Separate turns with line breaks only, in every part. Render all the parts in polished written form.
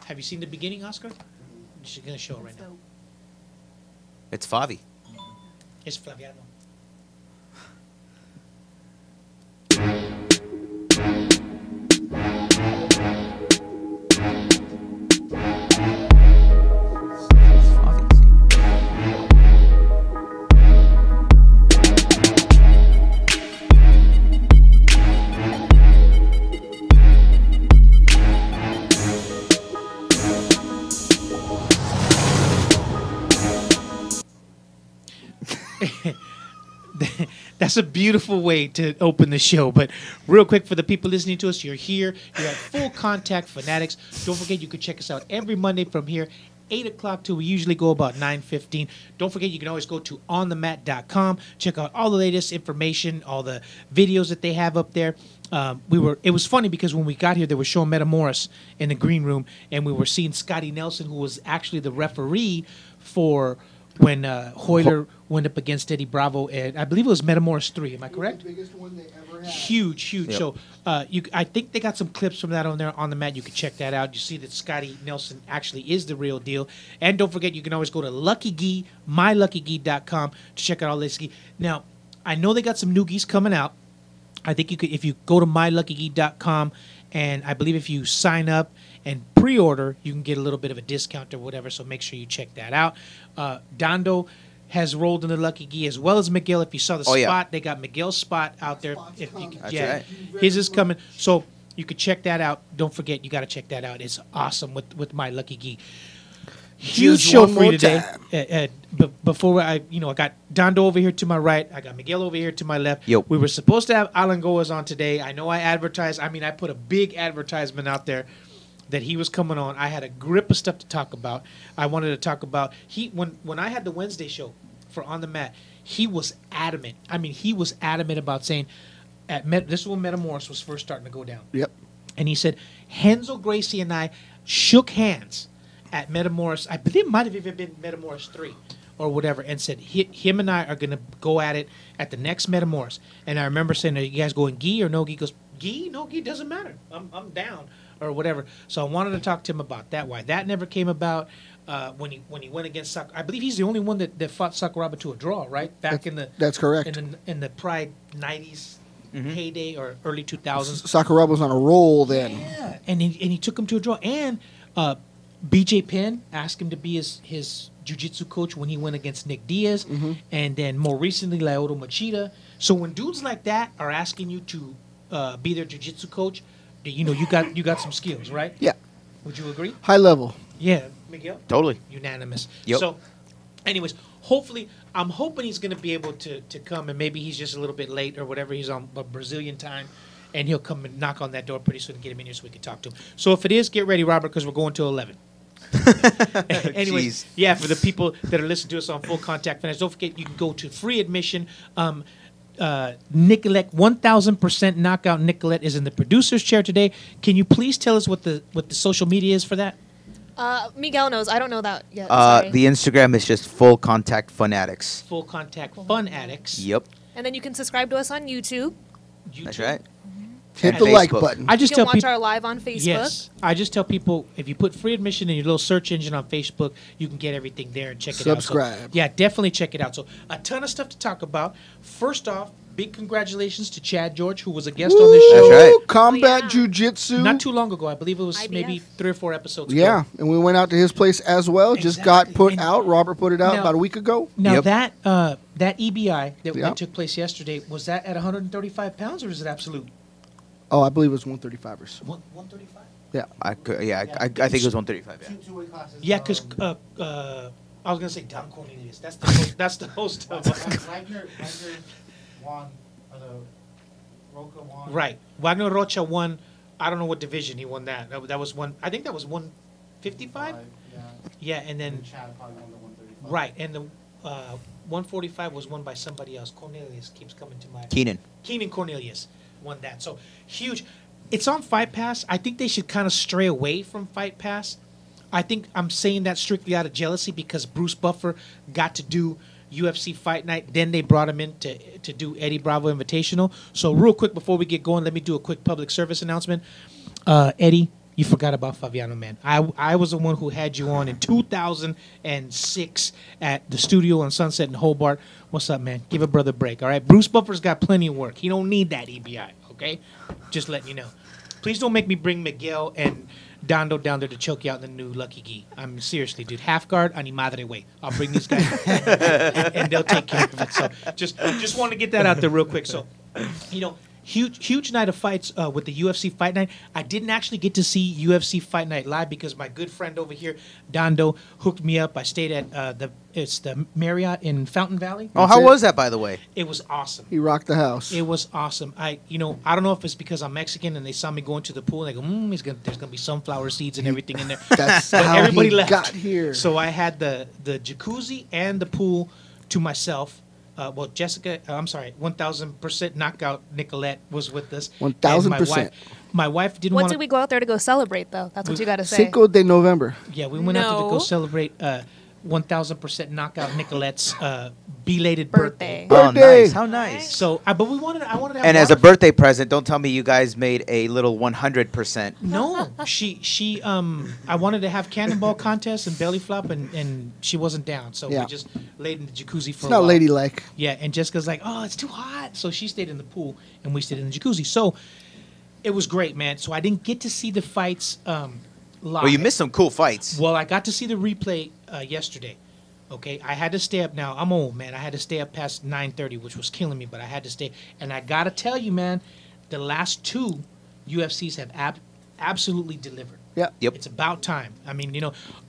Have you seen the beginning, Oscar? She's gonna show it right now.
It's Favi.
It's Flaviano. That's a beautiful way to open the show. But real quick, for the people listening to us, you're here. You're at Full Contact Fanatics. Don't forget, you can check us out every Monday from here, 8 o'clock till we usually go about 9:15. Don't forget, you can always go to onthemat.com. Check out all the latest information, all the videos that they have up there. It was funny because when we got here, they were showing Metamoris in the green room, and we were seeing Scotty Nelson, who was actually the referee for when Hoyler went up against Eddie Bravo, and I believe it was Metamoris 3. Am I correct?
The biggest one they ever had.
Huge.
Yep.
So I think they got some clips from that on there on the mat. You can check that out. You see that Scotty Nelson actually is the real deal. And don't forget, you can always go to Lucky Gi, myluckygee.com to check out all this gi. Now, I know they got some new geese coming out. I think you could, if you go to myluckygee.com, and I believe if you sign up and pre-order, you can get a little bit of a discount or whatever, so make sure you check that out. Dondo has rolled in the Lucky Gi, as well as Miguel. If you saw the spot, they got Miguel's spot out there. If you can,
right.
His is coming. So you could check that out. Don't forget, you got to check that out. It's awesome with my Lucky Gi. Huge show for you today. Before I got Dondo over here to my right. I got Miguel over here to my left.
Yep.
We were supposed to have Alan Goas on today. I know I advertised. I mean, I put a big advertisement out there that he was coming on. I had a grip of stuff to talk about. I wanted to talk about when I had the Wednesday show for On the Mat, he was adamant. I mean, he was adamant about saying this is when Metamoris was first starting to go down.
Yep.
And he said Henzo Gracie and I shook hands at Metamoris. I believe it might have even been Metamoris 3 or whatever, and said him and I are going to go at it at the next Metamoris. And I remember saying, are you guys going gi or no gi? He goes, gi? No gi, doesn't matter. I'm down. Or whatever. So I wanted to talk to him about that. Why that never came about when he went against I believe he's the only one that fought Sakuraba to a draw, right? Back in the
that's correct.
In the Pride 90s heyday or early 2000s.
Sakuraba was on a roll then.
Yeah, and he took him to a draw. And BJ Penn asked him to be his jiu-jitsu coach when he went against Nick Diaz, and then more recently Lyoto Machida. So when dudes like that are asking you to be their jiu-jitsu coach, you got some skills, right?
Yeah.
Would you agree?
High level.
Yeah, Miguel?
Totally.
Unanimous.
Yep.
So, anyways, I'm hoping he's going to be able to come, and maybe he's just a little bit late or whatever. He's on Brazilian time, and he'll come and knock on that door pretty soon and get him in here so we can talk to him. So if it is, get ready, Robert, because we're going till 11. Anyways, yeah, for the people that are listening to us on Full Contact Fanatics, don't forget you can go to free admission. Nicolette, 1,000% knockout Nicolette is in the producer's chair today. Can you please tell us what the social media is for that?
Miguel knows. I don't know that yet. Sorry.
The Instagram is just Full Contact Fanatics.
Full Contact Fun Addicts.
Yep.
And then you can subscribe to us on YouTube.
That's right.
Hit
And
the like
Facebook.
button.
I just
You
tell
can watch
people.
our live on Facebook.
Yes, I just tell people if you put free admission in your little search engine on Facebook, you can get everything there and check it out.
Subscribe.
So, yeah, definitely check it out. So a ton of stuff to talk about. First off, big congratulations to Chad George, who was a guest on this show.
That's right.
Combat
Oh, yeah.
Jiu-Jitsu.
Not too long ago. I believe it was
IBF.
maybe 3 or 4 episodes ago.
Yeah, and we went out to his place as well. Just got
Exactly.
put
And-
out. Robert put it out
Now-
about a week ago.
Now
Yep.
that EBI that
Yeah.
took place yesterday, was that at 135 pounds or is it absolute?
Oh, I believe it was 135ers.
135?
Yeah.
I think it was 135. Yeah.
Two weight classes.
Yeah, because I was gonna say Don Cornelius. That's the host of.
Wagner won the Roca won.
Right, Wagner Rocha won. I don't know what division he won that. That was one. I think that was 155.
Yeah.
Yeah, and then
Chad probably won the 135.
right, and the 145 was won by somebody else. Cornelius keeps coming to my. Keenan Cornelius won that. So huge. It's on Fight Pass. I think they should kind of stray away from Fight Pass. I think I'm saying that strictly out of jealousy because Bruce Buffer got to do UFC Fight Night. Then they brought him in to do Eddie Bravo Invitational. So real quick before we get going, let me do a quick public service announcement. Eddie, you forgot about Faviano, man. I was the one who had you on in 2006 at the studio on Sunset in Hobart. What's up, man? Give a brother a break, all right? Bruce Buffer's got plenty of work. He don't need that EBI, okay? Just letting you know. Please don't make me bring Miguel and Dondo down there to choke you out in the new Lucky Gi. I'm seriously, dude. Half guard, ani madre way. I'll bring these guys and they'll take care of it. So just want to get that out there real quick. So, huge night of fights with the UFC Fight Night. I didn't actually get to see UFC Fight Night live because my good friend over here, Dondo, hooked me up. I stayed at the Marriott in Fountain Valley.
Oh, how was that, by the way?
It was awesome.
He rocked the house.
It was awesome. I don't know if it's because I'm Mexican and they saw me going to the pool and they go, there's gonna be sunflower seeds and everything in there.
That's
But
how
everybody
he
left.
got here.
So I had the jacuzzi and the pool to myself. Jessica, I'm sorry, 1,000% knockout Nicolette was with us.
1,000%.
My wife didn't
What
want
did we go out there to go celebrate, though? That's what you got to say.
Cinco de November.
Yeah, we went out there to go
No.
celebrate 1,000% knockout Nicolette's belated birthday.
Birthday.
Oh,
Birthday.
nice. How nice.
So, but I wanted to have
And as a
water-
birthday present, don't tell me you guys made a little 100%.
No, she I wanted to have cannonball contests and belly flop and she wasn't down. So
Yeah.
we just laid in the jacuzzi for
It's
a
not
while.
ladylike.
Yeah, and Jessica's like, "Oh, it's too hot." So she stayed in the pool and we stayed in the jacuzzi. So it was great, man. So I didn't get to see the fights live.
Well, you missed some cool fights.
Well, I got to see the replay yesterday. Okay, I had to stay up. Now I'm old, man. I had to stay up past 9:30, which was killing me, but I had to stay. And I gotta tell you, man, the last two UFCs have absolutely delivered.
Yeah.
Yep.
It's about time. I mean,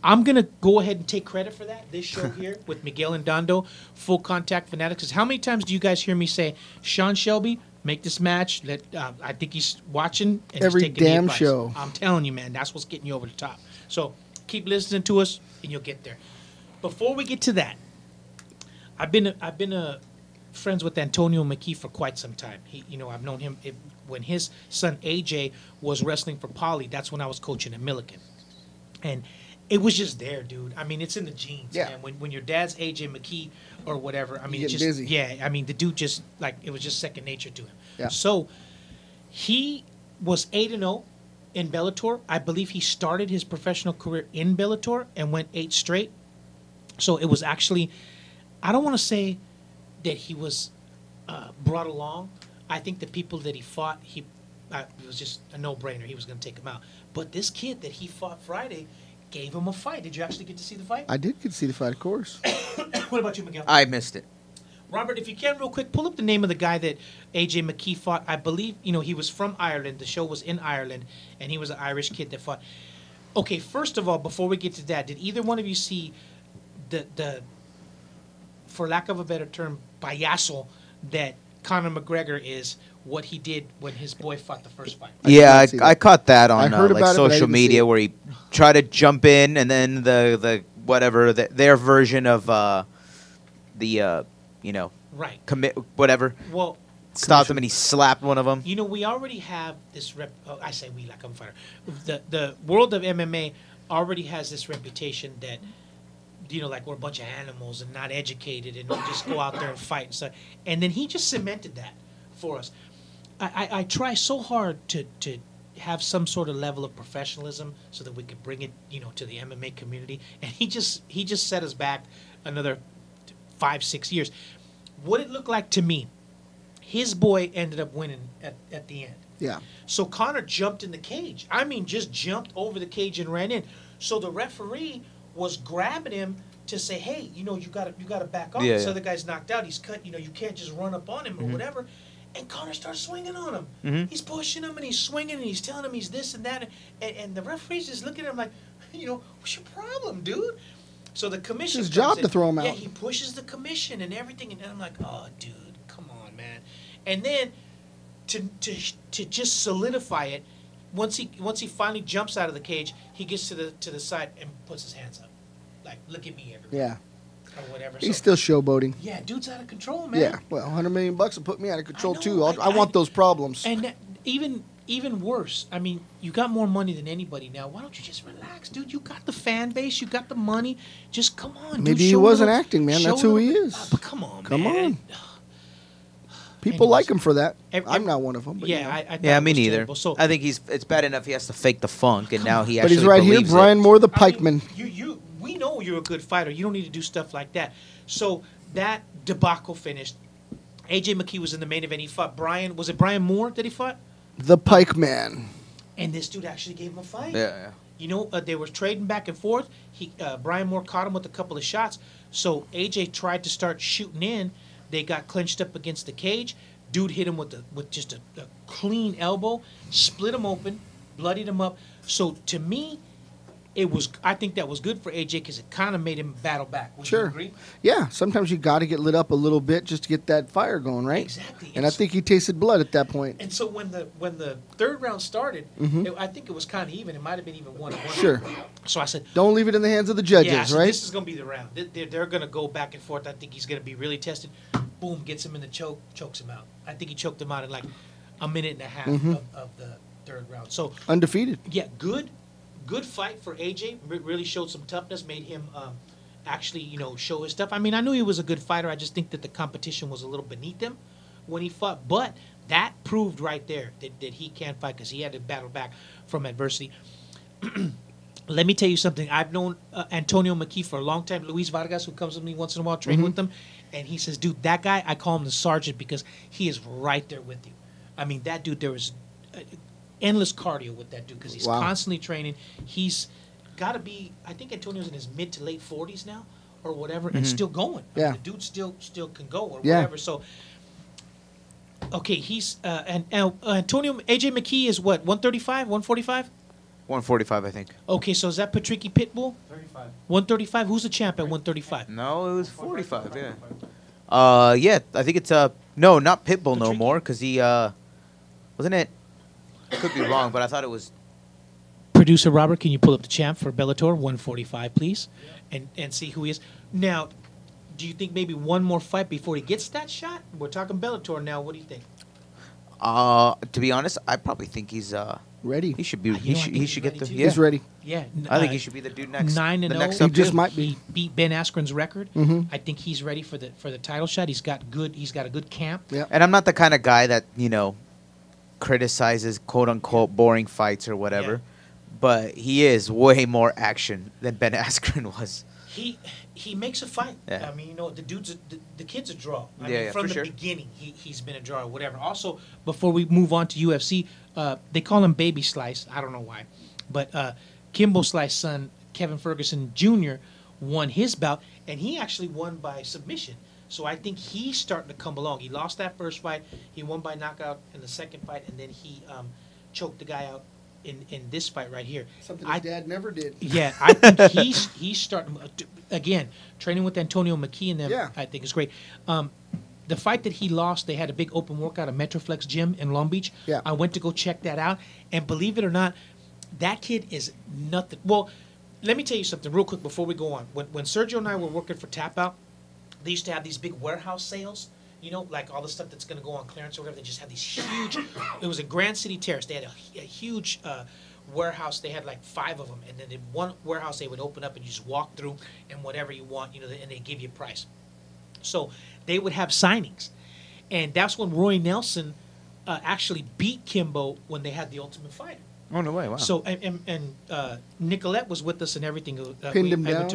I'm gonna go ahead and take credit for that. This show here with Miguel and Dondo, Full Contact Fanatics. 'Cause how many times do you guys hear me say, Sean Shelby, make this match? I think he's watching and
Every
he's taking the
damn
advice.
show.
I'm telling you, man, that's what's getting you over the top. So keep listening to us, and you'll get there. Before we get to that, I've been friends with Antonio McKee for quite some time. I've known him when his son AJ was wrestling for Poly. That's when I was coaching at Milliken, and it was just there, dude. I mean, it's in the genes,
Yeah.
man. When your dad's AJ McKee or whatever, I mean,
You
it's
get
just
busy.
yeah. I mean, the dude just it was just second nature to him.
Yeah.
So he was 8-0 in Bellator. I believe he started his professional career in Bellator and went 8 straight. So it was actually, I don't want to say that he was brought along. I think the people that he fought, it was just a no-brainer. He was going to take him out. But this kid that he fought Friday gave him a fight. Did you actually get to see the fight?
I did get to see the fight, of course.
What about you, Miguel?
I missed it.
Robert, if you can, real quick, pull up the name of the guy that AJ McKee fought. I believe, he was from Ireland. The show was in Ireland, and he was an Irish kid that fought. Okay, first of all, before we get to that, did either one of you see the for lack of a better term, payaso that Conor McGregor is, what he did when his boy fought the first fight?
Yeah,
see
I
that.
caught that on
I heard
like
about it, but I
social
didn't see
media
it.
where he tried to jump in and then the whatever their version of
Right.
commit whatever
Well,
stopped him and he slapped one of them.
we already have this I say we like I'm a fighter. The world of MMA already has this reputation that like we're a bunch of animals and not educated and we just go out there and fight and stuff. And then he just cemented that for us. I try so hard to have some sort of level of professionalism so that we could bring it, to the MMA community. And he just set us back another 5-6 years. What it looked like to me, his boy ended up winning at the end.
Yeah.
So Conor jumped in the cage. I mean, just jumped over the cage and ran in. So the referee was grabbing him to say, "Hey, you gotta back off.
Yeah,
This
yeah.
other guy's knocked out. He's cut. You can't just run up on him or whatever." And Conor starts swinging on him.
Mhm.
He's pushing him and he's swinging and he's telling him he's this and that. And the referee's just looking at him like, what's your problem, dude? So the commission.
It's his job
comes
to
in.
throw him
Yeah,
out.
he pushes the commission and everything, and I'm like, oh, dude, come on, man. And then to just solidify it, once he finally jumps out of the cage, he gets to the side and puts his hands up, like, look at me, everybody,
Yeah.
or whatever.
He's
So,
still showboating.
yeah, dude's out of control, man.
Yeah. Well, $100 million will put me out of control
know,
too.
I
I want those problems.
And even even worse. I mean, you got more money than anybody now. Why don't you just relax, dude? You got the fan base. You got the money. Just come on, dude.
Maybe he
Show a
wasn't
little-
acting, man.
show
That's
a
who
little
he
bit-
is.
But come on,
Come
man.
on. People
Anyways.
like him for that.
Ev-
I'm not one of them. But
Yeah,
you know.
I thought
Yeah,
it
me
was
neither.
terrible. So,
I think it's bad enough he has to fake the funk, and now he
But
actually
he's right here,
believes
Brian
it.
Moore, the
I mean,
pikeman.
we know you're a good fighter. You don't need to do stuff like that. So that debacle finished. AJ McKee was in the main event. He fought Brian. Was it Brian Moore that he fought?
The pikeman.
And this dude actually gave him a fight.
Yeah.
You know, they were trading back and forth. Brian Moore caught him with a couple of shots. So AJ tried to start shooting in. They got clinched up against the cage. Dude hit him with just a clean elbow, split him open, bloodied him up. So to me, I think that was good for AJ because it kind of made him battle back. Would you
Sure.
agree?
Yeah, sometimes you got to get lit up a little bit just to get that fire going, right?
Exactly.
And I think he tasted blood at that point.
And so when the third round started, I think it was kind of even. It might have been even 1-1.
Sure.
So I said,
Don't leave it in the hands of the judges,
yeah, I said,
right?
this is going to be the round. They're going to go back and forth. I think he's going to be really tested. Boom, gets him in the choke, chokes him out. I think he choked him out in like a minute and a half of the third round. So
Undefeated.
yeah, good fight for AJ. Really showed some toughness. Made him actually, show his stuff. I mean, I knew he was a good fighter. I just think that the competition was a little beneath him when he fought. But that proved right there that he can fight because he had to battle back from adversity. Let me tell you something. I've known Antonio McKee for a long time. Luis Vargas, who comes with me once in a while, train with him, and he says, "Dude, that guy, I call him the sergeant because he is right there with you." I mean, that dude, there was endless cardio with that dude because he's
Wow.
constantly training. He's got to be. I think Antonio's in his mid to late 40s now, or whatever, and still going. I
Yeah.
mean, the dude still can go or
Yeah.
whatever. So. Okay, he's Antonio AJ McKee is what 135, 145.
145, I think.
Okay, so is that Patricky Pitbull?
35.
135. Who's the champ at 135?
No, it was 45. Yeah. Yeah, I think it's no, not Pitbull no
Patricky?
more, because he wasn't it. I could be wrong, but I thought it was.
Producer Robert, can you pull up the champ for Bellator 145, please, and see who he is? Now, do you think maybe one more fight before he gets that shot? We're talking Bellator now. What do you think?
To be honest, I probably think he's
Ready.
he should be
You know, I think
he
he's
should get
ready
the
too.
yeah.
He's ready.
Yeah,
I think he should be the dude next.
9-0.
the next
He
up
just
dude.
might be.
He beat Ben Askren's record.
Mhm.
I think he's ready for the title shot. He's got a good camp.
Yeah.
And I'm not the kind of guy that criticizes quote unquote boring fights or whatever,
Yeah.
but he is way more action than Ben Askren was.
He makes a fight.
Yeah.
I mean, the kid's a draw. I
Yeah,
mean,
yeah,
from
for
the
sure.
beginning, he's been a draw or whatever. Also, before we move on to UFC, they call him Baby Slice. I don't know why, but Kimbo Slice's son, Kevin Ferguson Jr., won his bout, and he actually won by submission. So I think he's starting to come along. He lost that first fight. He won by knockout in the second fight, and then he choked the guy out in this fight right here.
Something
I-
his dad never did.
Yeah, I think he's starting again training with Antonio McKee and them.
Yeah.
I think is great. The fight that he lost, they had a big open workout at Metroflex Gym in Long Beach.
Yeah.
I went to go check that out, and believe it or not, that kid is nothing. Well, let me tell you something real quick before we go on. When Sergio and I were working for Tap Out, they used to have these big warehouse sales. Like all the stuff that's going to go on clearance or whatever. They just had these huge. It was a Grand City Terrace. They had a huge warehouse. They had like 5 of them, and then in one warehouse they would open up and you just walk through and whatever you want, and they give you a price. So they would have signings, and that's when Roy Nelson actually beat Kimbo when they had the Ultimate Fighter.
Oh no way! Wow.
So and Nicolette was with us and everything.
Pinned him down.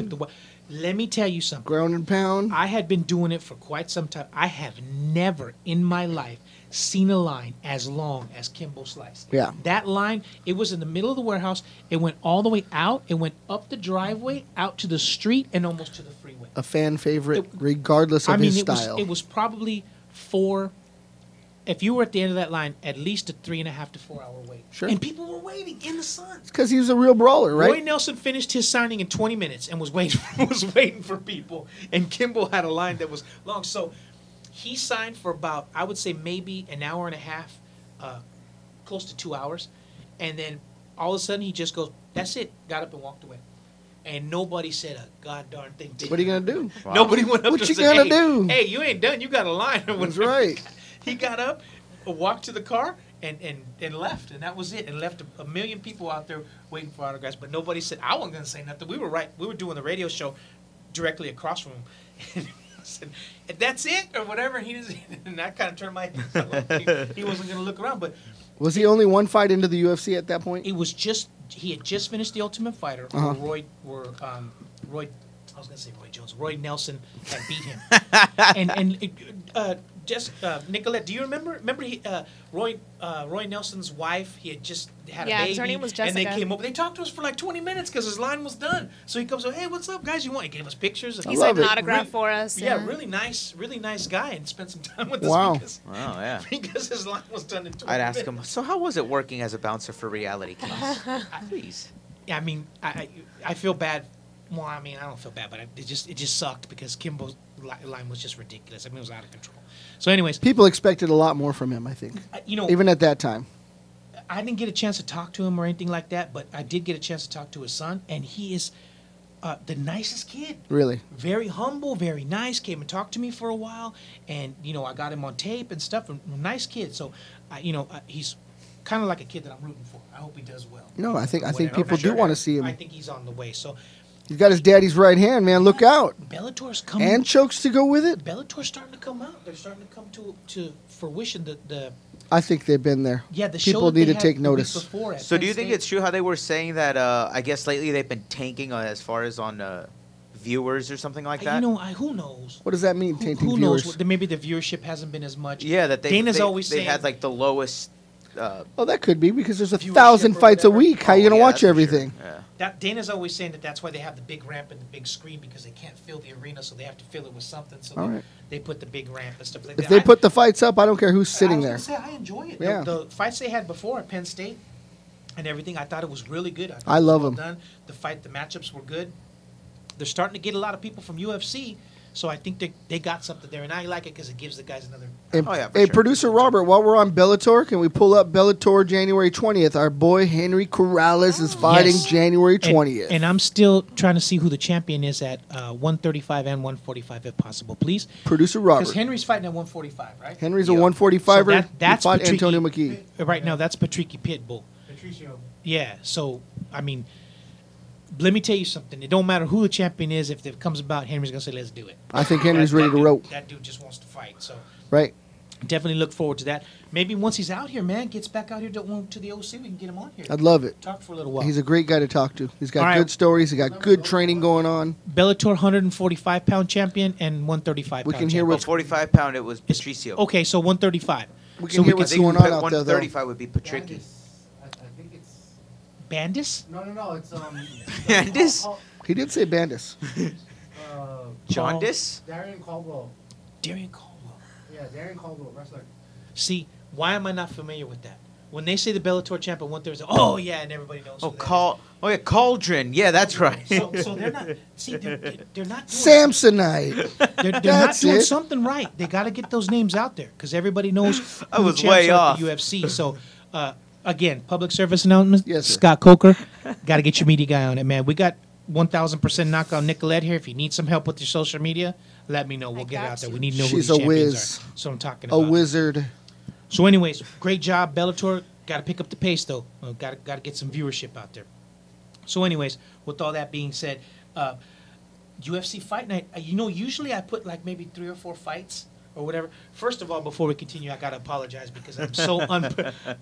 Let me tell you something.
Ground and pound.
I had been doing it for quite some time. I have never in my life seen a line as long as Kimbo Slice.
Yeah.
That line, it was in the middle of the warehouse. It went all the way out. It went up the driveway, out to the street, and almost to the freeway.
A fan favorite, regardless of his style.
It was probably 4. If you were at the end of that line, at least a 3.5 to 4 hour wait.
Sure.
And people were waiting in the sun.
Because he was a real brawler, right?
Roy Nelson finished his signing in 20 minutes and was waiting for people. And Kimbo had a line that was long. So he signed for about, I would say maybe an hour and a half, close to 2 hours. And then all of a sudden he just goes, that's it. Got up and walked away. And nobody said a god darn thing.
What are you going to do?
Wow.
Nobody went up
What
to
you
say,
gonna
hey,
do?
hey, you ain't done. You got a line.
That's right.
He got up, walked to the car, and left, and that was it, and left a million people out there waiting for autographs, but nobody said. I wasn't going to say nothing. We were doing the radio show directly across from him, and I said, "That's it," or whatever. And I kind of turned my head. He wasn't going to look around, but
Was he only one fight into the UFC at that point?
it was just he had just finished the Ultimate Fighter.
Uh-huh.
Roy. I was going to say Roy Jones. Roy Nelson had beat him, Nicolette, do you remember? Remember Roy Nelson's wife? He had just had a
Yeah, 'cause
baby.
her name was
And they
Jessica.
came over. They talked to us for like 20 minutes because his line was done. So he comes over, hey, what's up, guys? You want? He gave us pictures.
He
love
signed an
it.
autograph for us.
Yeah, really nice guy, and spent some time with us
Wow.
because,
Oh, yeah.
because his line was done in 20
I'd ask
minutes.
him, so how was it working as a bouncer for Reality Kings? Please.
Yeah, I mean, I feel bad. Well, I mean, I don't feel bad, but it just sucked because Kimbo's line was just ridiculous. I mean, it was out of control. So, anyways,
People expected a lot more from him, I think, even at that time.
I didn't get a chance to talk to him or anything like that, but I did get a chance to talk to his son, and he is the nicest kid.
Really.
Very humble, very nice. Came and talked to me for a while, and I got him on tape and stuff. And nice kid. So, he's kind of like a kid that I'm rooting for. I hope he does well.
No, I think
Whatever.
people do want to see
I
him.
think he's on the way. So,
He's got his daddy's right hand, man. Look out.
Bellator's coming.
And chokes to go with it.
Bellator's starting to come out. They're starting to come to fruition. The
I think they've been there.
yeah, the show
People
that they
need to
had
take
the week
notice.
before at
So
Penn
do you think
State.
it's true how they were saying that, I guess lately they've been tanking as far as on viewers or something like that?
Who knows?
What does that mean, tainting
Who
viewers?
knows? Maybe the viewership hasn't been as much.
Yeah, that
Dana's always
they
saying
had like the lowest.
Oh, that could be because there's
Viewership
1,000
or
fights a
whatever.
week. How you gonna
yeah,
watch
that's for
everything?
Sure. Yeah.
That Dana's always saying that's why they have the big ramp and the big screen because they can't fill the arena, so they have to fill it with something. So
All
they,
right.
they put the big ramp and stuff like
If
that.
they put the fights up, I don't care who's sitting
I
there.
was gonna say, I enjoy it.
Yeah.
The fights they had before at Penn State and everything, I thought it was really good.
I
it was
love
well
them.
Done. The matchups were good. They're starting to get a lot of people from UFC, so I think they got something there, and I like it because it gives the guys another.
Hey,
Oh, yeah, for
hey,
sure.
producer Robert, while we're on Bellator, can we pull up Bellator January 20th? Our boy Henry Corrales is fighting
Yes.
January
And-
20th.
And I'm still trying to see who the champion is at 135 and 145 if possible, please.
producer
Because
Robert.
Henry's fighting at 145, right?
Henry's a
Yeah.
145er.
So that's
he fought
Patricky.
Antonio McKee.
Right now, that's Patricky Pitbull.
Patricio.
Yeah, so, I mean, let me tell you something. It don't matter who the champion is. If it comes about, Henry's going to say, let's do it.
I think Henry's
That
ready to
dude-
rope.
That dude just wants to fight. So
Right.
definitely look forward to that. Maybe once he's out here, man, gets back out here to the OC, we can get him on here.
I'd love it.
Talk for a little while.
He's a great guy to talk to. He's got
All right.
good stories. He got good training going on.
Bellator 145-pound champion and 135-pound
We can hear
champion.
Well,
what's
45-pound, it was Patricio.
Okay, so 135.
We
So
can hear
we
I
what's
think
going
you put
on out there, though.
135 would be Patricky.
Bandis. I think it's
Bandis?
no. It's
Bandis?
He did say Bandis.
Jaundice?
Darian Caldwell.
Darian Caldwell.
Yeah, Darian Caldwell, wrestler.
See, why am I not familiar with that? When they say the Bellator champion 130, oh yeah, and everybody knows.
Oh,
who that
yeah, Cauldron. Yeah, that's right.
is. So they're not. See, they're not doing
Samsonite.
They're not
That's
doing
it.
something right. They got to get those names out there because everybody knows
I
who the
was
champs
way
are
off.
at the UFC. So, again, public service announcement.
Yes, sir.
Scott Coker, got to get your media guy on it, man. We got 1,000% knockout Nicolette here. If you need some help with your social media, let me know. We'll get it
got
out there.
you.
We need to know
She's
who
a
the champions
whiz.
are. So I'm talking
A
about.
wizard.
So, anyways, great job, Bellator. Got to pick up the pace, though. Got to get some viewership out there. So, anyways, with all that being said, UFC Fight Night. Usually I put like maybe 3 or 4 fights or whatever. First of all, before we continue, I gotta apologize because I'm so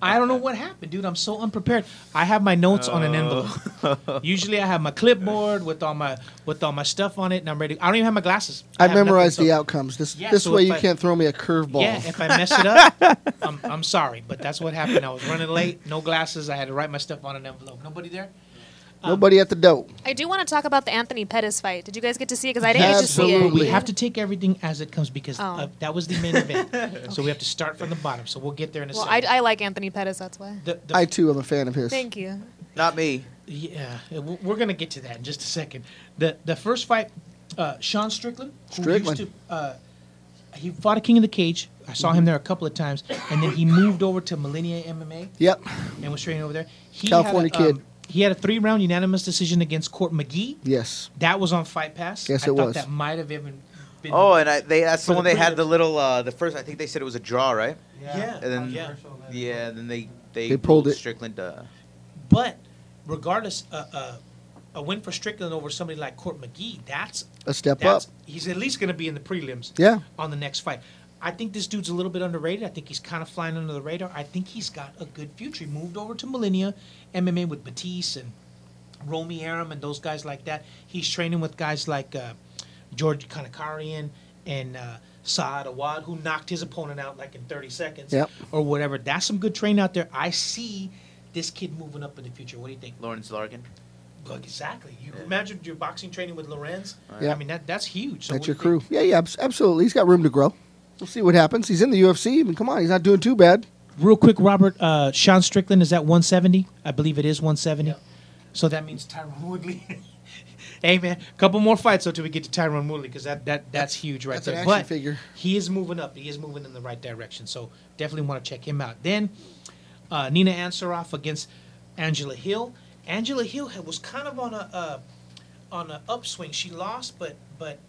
I don't know what happened, dude. I'm so unprepared. I have my notes on an envelope. Usually I have my clipboard with all my stuff on it, and I'm ready. I don't even have my glasses.
I
have nothing,
memorized
so-
the outcomes. This
Yeah,
this
so
way
if
you
I-
can't throw me a curveball.
Yeah, if I mess it up, I'm sorry, but that's what happened. I was running late, no glasses. I had to write my stuff on an envelope. Nobody there?
Nobody at the dope.
I do want to talk about the Anthony Pettis fight. Did you guys get to see it? Because I didn't get to see it.
Absolutely.
We have to take everything as it comes because
Oh.
that was the main event. So we have to start from the bottom. So we'll get there in a
Well,
second.
I like Anthony Pettis, that's why.
I too am a fan of his.
Thank you.
Not me.
Yeah, we're gonna get to that in just a second. The first fight, Sean Strickland. who
Strickland.
used to, he fought a King of the Cage. I saw him there a couple of times, and then he moved over to Millennia MMA
Yep.
and was training over there. He
California
had a,
kid.
He had a 3-round unanimous decision against Court McGee.
Yes.
That was on Fight Pass.
Yes,
I
it
thought
was.
that might have even been.
Oh, and that's the
For
one
the
they had
prelims.
the little the first. I think they said it was a draw, right?
Yeah.
And then
Yeah.
yeah, and then they
They pulled
ruled
it.
Strickland.
But regardless, a win for Strickland over somebody like Court McGee,
A step up.
he's at least going to be in the prelims.
Yeah.
On the next fight. I think this dude's a little bit underrated. I think he's kind of flying under the radar. I think he's got a good future. He moved over to Millennia MMA with Batiste and Romy Aram and those guys like that. He's training with guys like George Kanakarian and Saad Awad, who knocked his opponent out like in 30 seconds
Yep.
or whatever. That's some good training out there. I see this kid moving up in the future. What do you think?
Lawrence Larkin.
Well, exactly. You imagine your boxing training with Lorenz.
Yeah.
I mean, that's huge. So
That's
what
your
do you
crew.
think?
Yeah, absolutely. He's got room to grow. We'll see what happens. He's in the UFC. I mean, come on, he's not doing too bad.
Real quick, Robert, Sean Strickland is at 170. I believe it is 170. So that means Tyron Woodley. Hey, man, a couple more fights until we get to Tyron Woodley because that's huge right
That's
there.
an action
But
figure.
he is moving up. He is moving in the right direction. So definitely want to check him out. Then Nina Ansaroff against Angela Hill. Angela Hill was kind of on a upswing. She lost, but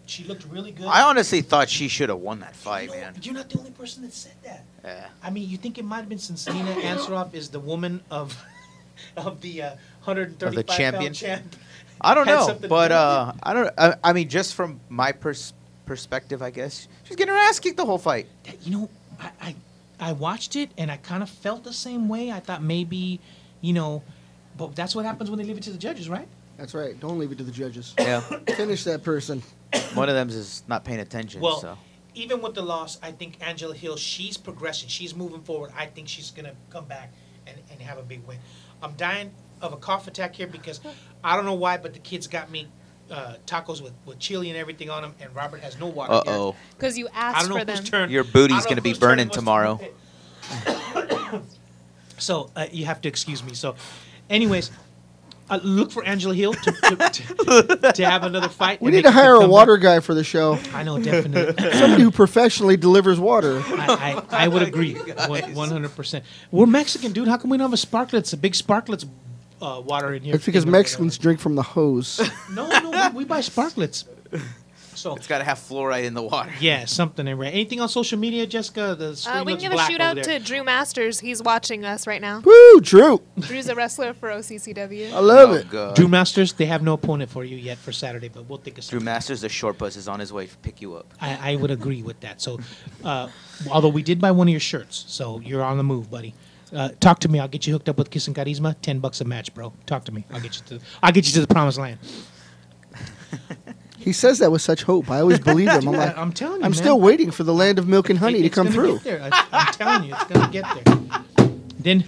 she looked really good.
I honestly thought she should have won that fight,
You know,
man.
You're not the only person that said that.
Yeah.
I mean, you think it might have been since Nina Ansaroff is the woman of the 135
champion?
pound champ.
I don't
Had
know,
something to
but
do with
I don't. I mean, just from my perspective, I guess she's getting her ass kicked the whole fight.
You know, I watched it and I kind of felt the same way. I thought maybe, but that's what happens when they leave it to the judges, right?
That's right. Don't leave it to the judges.
Yeah,
Finish that person.
one of them is not paying attention.
Well,
so
even with the loss, I think Angela Hill, she's progressing. She's moving forward. I think she's going to come back and have a big win. I'm dying of a cough attack here because I don't know why, but the kids got me tacos with chili and everything on them, and Robert has no water here.
uh-oh,
Because you
I
asked
don't know
for them.
whose turn.
your booty's
I don't know
gonna be
whose turn
burning
it was to
tomorrow.
do it. So you have to excuse me. So, anyways, look for Angela Hill to have another fight.
We
and
need to
make her
hire a
come
water guy for the show.
back. I know, definitely.
Somebody who professionally delivers water.
I would agree, 100%. We're Mexican, dude. How come we don't have a Sparklets, a big Sparklets water in here?
It's because Mexicans drink from the hose.
No, we buy Sparklets. So
It's got to have fluoride in the water.
yeah, something in there. Anything on social media, Jessica? The screen
We
looks
can give a
black
shout
over
out
there.
to Drew Masters. He's watching us right now.
Woo, Drew.
Drew's a wrestler for OCCW.
I love
Oh,
it.
God.
Drew Masters, they have no opponent for you yet for Saturday, but we'll think of
Drew
something.
Masters, the short bus is on his way to pick you up.
I would agree with that. So, although we did buy one of your shirts, so you're on the move, buddy. Talk to me. I'll get you hooked up with Kiss and Charisma. $10 a match, bro. Talk to me. I'll get you to the promised land.
He says that with such hope. I always believe him. I'm like,
I'm telling you,
I'm
man.
still waiting for the land of milk and honey to
It's
come
gonna
through.
Get there. I'm telling you, it's gonna get there. Then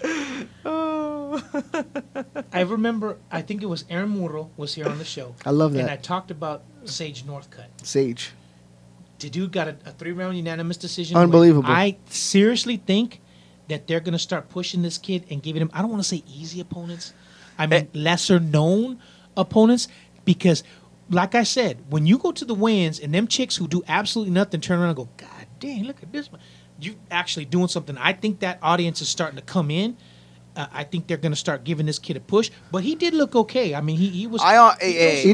I remember, I think it was Aaron Muro was here on the show.
I love
And I
that.
talked about Sage Northcutt.
Sage.
The dude got a 3-round unanimous decision.
Unbelievable.
I seriously think that they're going to start pushing this kid and giving him, I don't want to say easy opponents. I mean, lesser known opponents. Because, like I said, when you go to the weigh-ins and them chicks who do absolutely nothing turn around and go, God dang, look at this one. You actually doing something. I think that audience is starting to come in. I think they're going to start giving this kid a push. But he did look okay. I mean, he was.
He
at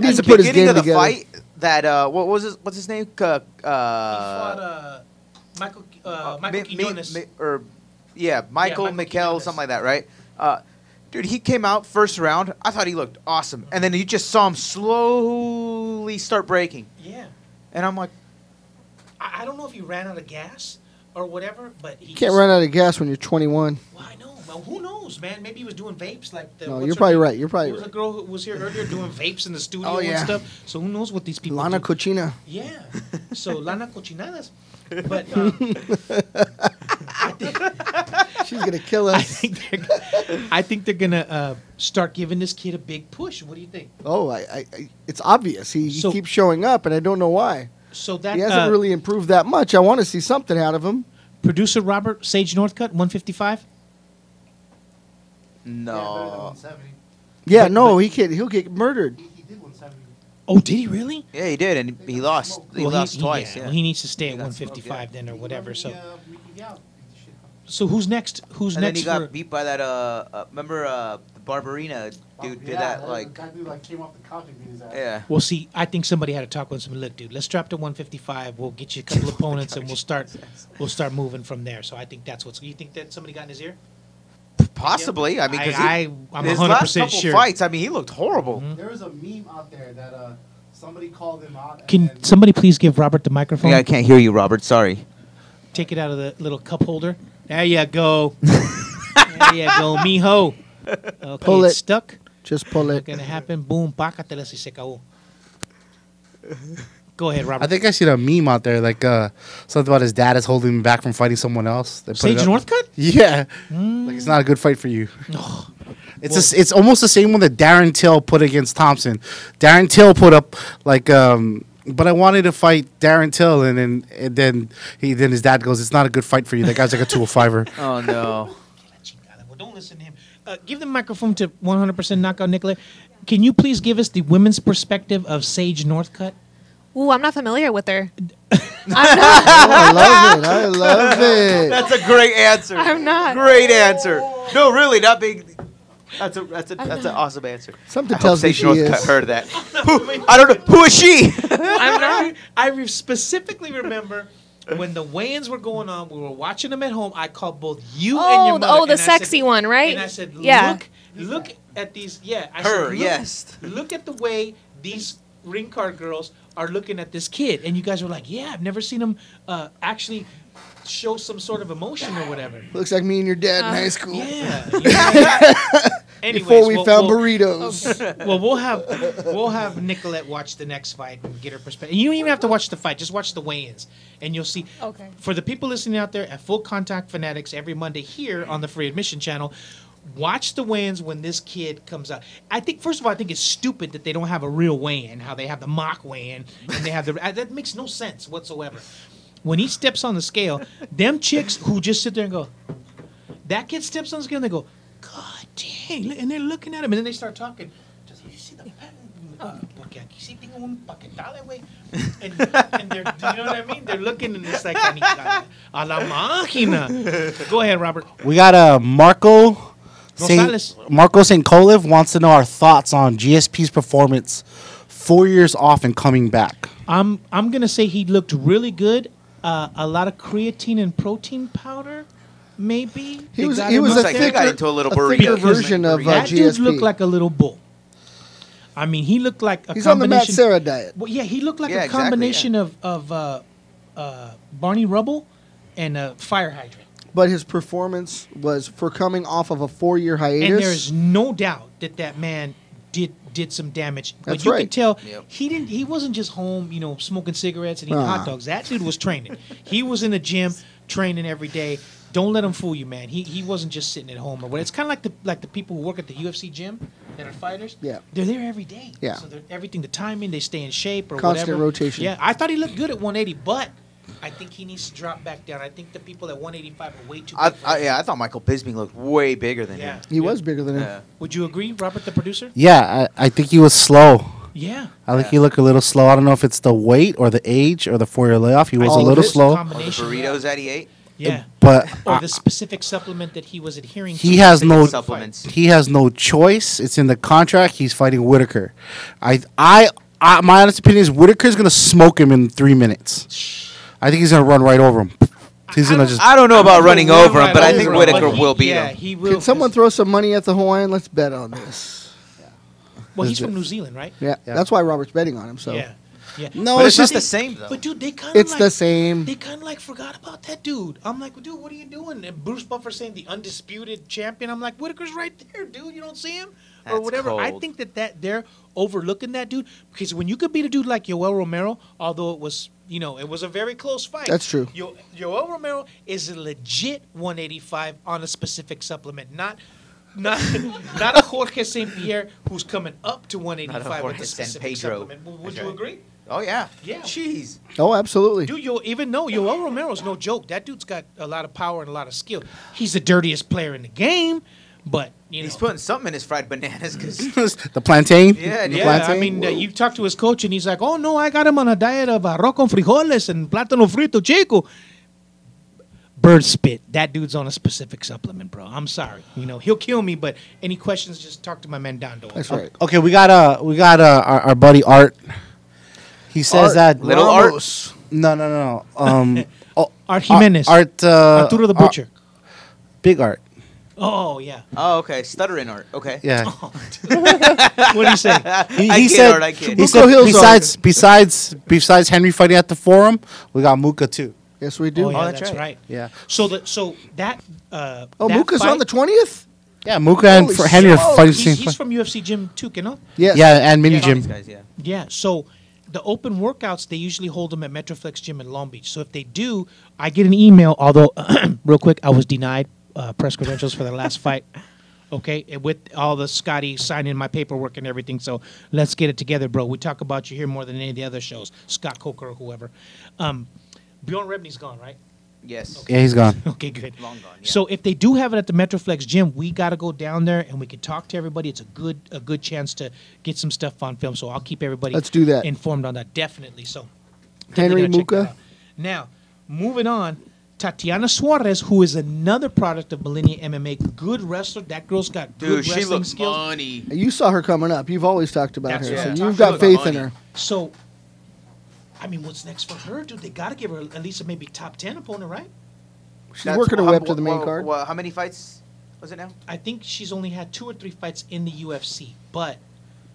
needs
the
to put his
beginning
game
of the
together.
fight, that what's his name?
He fought Michael Quinones.
Michael
Yeah, Michael
Mikkel,
Quinones.
something like that, right? Dude, he came out first round. I thought he looked awesome, and then you just saw him slowly start breaking,
Yeah.
and I'm like,
I don't know if he ran out of gas or whatever, but he
You can't run out of gas when you're 21.
Well, I know. Well, who knows, man? Maybe he was doing vapes like the.
No,
what's
you're
her
probably
name?
right. You're probably
There was
right.
a girl who was here earlier doing vapes in the studio
Oh, yeah.
and stuff. So who knows what these people
Lana
do?
Cochina.
Yeah. So Lana Cochinadas. But
She's going to kill
I
us.
think they're gonna start giving this kid a big push. What do you think?
Oh, it's obvious. He
So-
keeps showing up, and I don't know why.
So that
He hasn't really improved that much. I want to see something out of him.
producer Robert Sage Northcutt 155.
no.
Yeah, better than 170.
Yeah,
But-
no, he'll get murdered.
He did 170.
Oh, did he really?
Yeah, he did, and he lost. He lost twice. Yeah.
Well, he needs to stay at
got smoked,
155 then or whatever. So,
Mickey Gal beat the shit out.
so who's next? Who's
And then
next
he
for?
got beat by that. Remember the Barbarina dude did
Yeah,
that like.
That dude like came off the couch and beat his ass.
Yeah.
Well, see, I think somebody had to talk with him. Look, dude, let's drop to 155. We'll get you a couple opponents, and we'll start moving from there. So I think that's what's. You think that somebody got in his ear?
Possibly. I mean, because
I'm
his
100%
last couple
sure.
fights, I mean, he looked horrible.
There was a meme out there that somebody called him out.
Can
and
somebody please give Robert the microphone?
Yeah, I can't hear you, Robert. Sorry.
Take it out of the little cup holder. There you go. There you go, mijo. Okay,
Pull
it's
it.
stuck.
Just pull
What's
it.
gonna happen? Boom, pácatela si se acabó. Go ahead, Robert.
I think I seen a meme out there, like something about his dad is holding him back from fighting someone else. They put it
Sage
up.
Northcutt?
Yeah, like it's not a good fight for you.
Oh,
It's almost the same one that Darren Till put against Thompson. Darren Till put up like, but I wanted to fight Darren Till, and then his dad goes, "It's not a good fight for you. That guy's like a 205er."
Oh, no.
well, don't listen to him. Give the microphone to 100% Knockout Nicolay. Can you please give us the women's perspective of Sage Northcutt?
Ooh, I'm not familiar with her.
I love it. I love it.
That's a great answer.
I'm not.
Great answer. No, really, not big. That's an awesome answer.
Something
I hope
tells me
Sage
she
Northcutt
is.
heard that. I don't know. Who is she?
I'm not.
I specifically remember when the weigh-ins were going on, we were watching them at home. I called both you and your mother.
The
and I
sexy
said,
one, right?
And I said,
Yeah.
look at these. Yeah, I
Her,
said, look,
yes.
Look at the way these ring card girls are looking at this kid. And you guys were like, yeah, I've never seen him actually show some sort of emotion or whatever.
Looks like me and your dad in high school.
Yeah. you know. Anyways,
Before we found burritos.
well, we'll have Nicolette watch the next fight and get her perspective. You don't even have to watch the fight; just watch the weigh-ins, and you'll see.
Okay.
For the people listening out there at Full Contact Fanatics every Monday here on the Free Admission Channel, watch the weigh-ins when this kid comes out. I think first of all, I think it's stupid that they don't have a real weigh-in. How they have the mock weigh-in and they have the that makes no sense whatsoever. When he steps on the scale, them chicks who just sit there and go, that kid steps on the scale and they go, God dang, and they're looking at him, and then they start talking. Just, you see the pattern? Porque aquí sí tengo un paquetale, güey. And they're, you know what I mean? They're looking, and it's like, a la máquina. Go ahead, Robert.
We got Marco
Rosales.
St. Colev wants to know our thoughts on GSP's performance 4 years off and coming back.
I'm gonna say he looked really good. A lot of creatine and protein powder, maybe.
He
They
was
got
he
him
was
up
a
like he
there.
got
thicker,
into a little
a
burrito.
thicker
Because
version of
That
GSP.
dude looked like a little bull. I mean, he looked like a
He's on the Matt
combination.
Serra diet.
Well, yeah, he looked like
Yeah,
a
exactly,
combination of Barney Rubble and a fire hydrant.
But his performance was for coming off of a 4-year hiatus.
And there's no doubt that man did some damage. But
That's
you
right.
could tell
Yep.
he wasn't just home, smoking cigarettes and eating
Uh-huh.
hot dogs. That dude was training. He was in the gym training every day. Don't let him fool you, man. He wasn't just sitting at home or what. It's kind of like the people who work at the UFC gym that are fighters.
Yeah.
They're there every day.
Yeah.
So they're everything, the timing, they stay in shape or
Constant
whatever.
rotation.
Yeah, I thought he looked good at 180, but I think he needs to drop back down. I think the people at 185 are way too big.
I thought Michael Bisping looked way bigger than
Yeah.
him.
He was bigger than him.
Yeah.
Would you agree, Robert, the producer?
Yeah, I think he was slow.
Yeah.
I think he looked a little slow. I don't know if it's the weight or the age or the 4-year layoff. He was
All
a
of
little
it.
slow.
Or the
Combination.
burritos that he ate.
Yeah.
But
Or the specific supplement that he was adhering to.
he has
Taking
no
supplements.
he has no choice. It's in the contract. He's fighting Whitaker. My honest opinion is Whitaker's gonna smoke him in 3 minutes. I think he's gonna run right over him. He's gonna just.
I don't know about running
Run
over him,
right
but I
over
think
him,
Whitaker
but
will beat
yeah,
him.
he will.
Can someone throw some money at the Hawaiian? Let's bet on this.
Well, he's from New Zealand, right?
Yeah,
Yeah.
that's why Robert's betting on him. So
Yeah. Yeah.
No,
But
it's
it's not
just
the same though.
But dude, they kind of
it's the same.
They kind of like forgot about that dude. I'm like, dude, what are you doing? And Bruce Buffer saying the undisputed champion. I'm like, Whitaker's right there, dude. You don't see him or
That's
whatever. I
cold.
think that they're overlooking that dude because when you could beat a dude like Yoel Romero, although it was it was a very close fight.
That's true.
Yoel Romero is a legit 185 on a specific supplement, not a Jorge St. Pierre who's coming up to 185 with
Jorge
a
San
specific
Pedro.
supplement. Would
That's
you
right.
agree?
Oh yeah.
Yeah.
Jeez.
Oh, absolutely.
Dude, even though Yoel Romero's no joke, that dude's got a lot of power and a lot of skill. He's the dirtiest player in the game, but
He's putting something in his fried bananas because
the plantain.
Yeah,
The
yeah,
I
plantain?
mean, you talk to his coach and he's like, "Oh no, I got him on a diet of arroz con frijoles and plátano frito chico." bird spit. That dude's on a specific supplement, bro. I'm sorry. He'll kill me, but any questions, just talk to my man Dondo.
That's right.
Okay, we got our buddy Art. He says that
Little
Ramos.
No.
Art Jimenez. Arturo the Butcher.
Big Art.
Oh, yeah.
Oh, okay. Stuttering art. Okay.
Yeah.
What do you say?
He said.
I kid.
He said besides Henry fighting at the Forum, we got Muka too.
Yes, we do.
Oh, yeah,
that's
that's
right.
right.
Yeah.
So that.
Oh,
that
Muka's
fight-
on the 20th?
Yeah, Muka and
Holy
Henry are
shit.
fighting.
He's from UFC Gym too,
Yes.
Yeah, and Mini
Yeah.
Gym.
These guys, yeah.
Yeah. So the open workouts, they usually hold them at Metroflex Gym in Long Beach. So if they do, I get an email. Although, real quick, I was denied press credentials for the last fight. Okay, and with all the Scotty signing my paperwork and everything. So let's get it together, bro. We talk about you here more than any of the other shows. Scott Coker or whoever. Bjorn Rebney's gone, right?
Yes.
Yeah, he's gone.
Okay, good.
Long gone. Yeah.
So if they do have it at the Metroflex Gym, we got to go down there and we can talk to everybody. It's a good chance to get some stuff on film. So I'll keep everybody
Let's do that.
informed on that. Definitely. So
Henry
definitely gonna check that
Muka.
out. Now, moving on, Tatiana Suarez, who is another product of Millennium MMA, good wrestler. That girl's got
Dude,
good
she
wrestling
looks
skills.
money.
You saw her coming up. You've always talked about
That's
her.
right.
So
Yeah.
you've
Talk
got
about
faith in
money.
her.
So, I mean, what's next for her, dude? They got to give her at least a maybe top 10 opponent, right?
She's working her way up to the main card.
How many fights was it now?
I think she's only had 2 or 3 fights in the UFC, but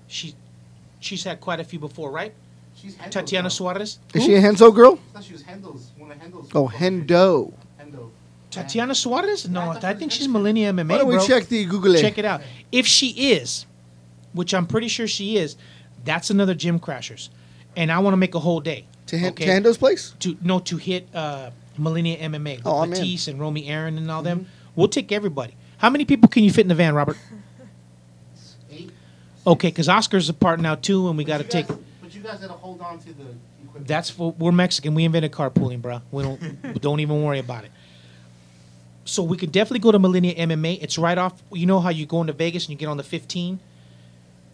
she's had quite a few before, right?
She's Hendo's
Tatiana
now.
Suarez.
Is she a Henzo girl?
I thought she was Hendo's. One of Hendo's.
Oh, Hendo.
Hendo.
Tatiana Suarez? No,
I thought
I
she
think
was
she's
Henzo.
Millennium MMA,
Why don't we
bro.
check the Google?
Check it out. If she is, which I'm pretty sure she is, that's another Gym Crashers, and I want to make a whole day.
To
okay?
Hendo's place?
To hit Millennium MMA with
Oh, I'm in.
Batiste and Romy Aaron and all them. We'll take everybody. How many people can you fit in the van, Robert?
8.
Okay, because Oscar's a part now too, and we got to
But
take.
you guys gotta hold on to the equipment.
That's for we're Mexican. We invented carpooling, bro. We don't even worry about it. So we could definitely go to Millennium MMA. It's right off. You know how you go into Vegas and you get on the 15.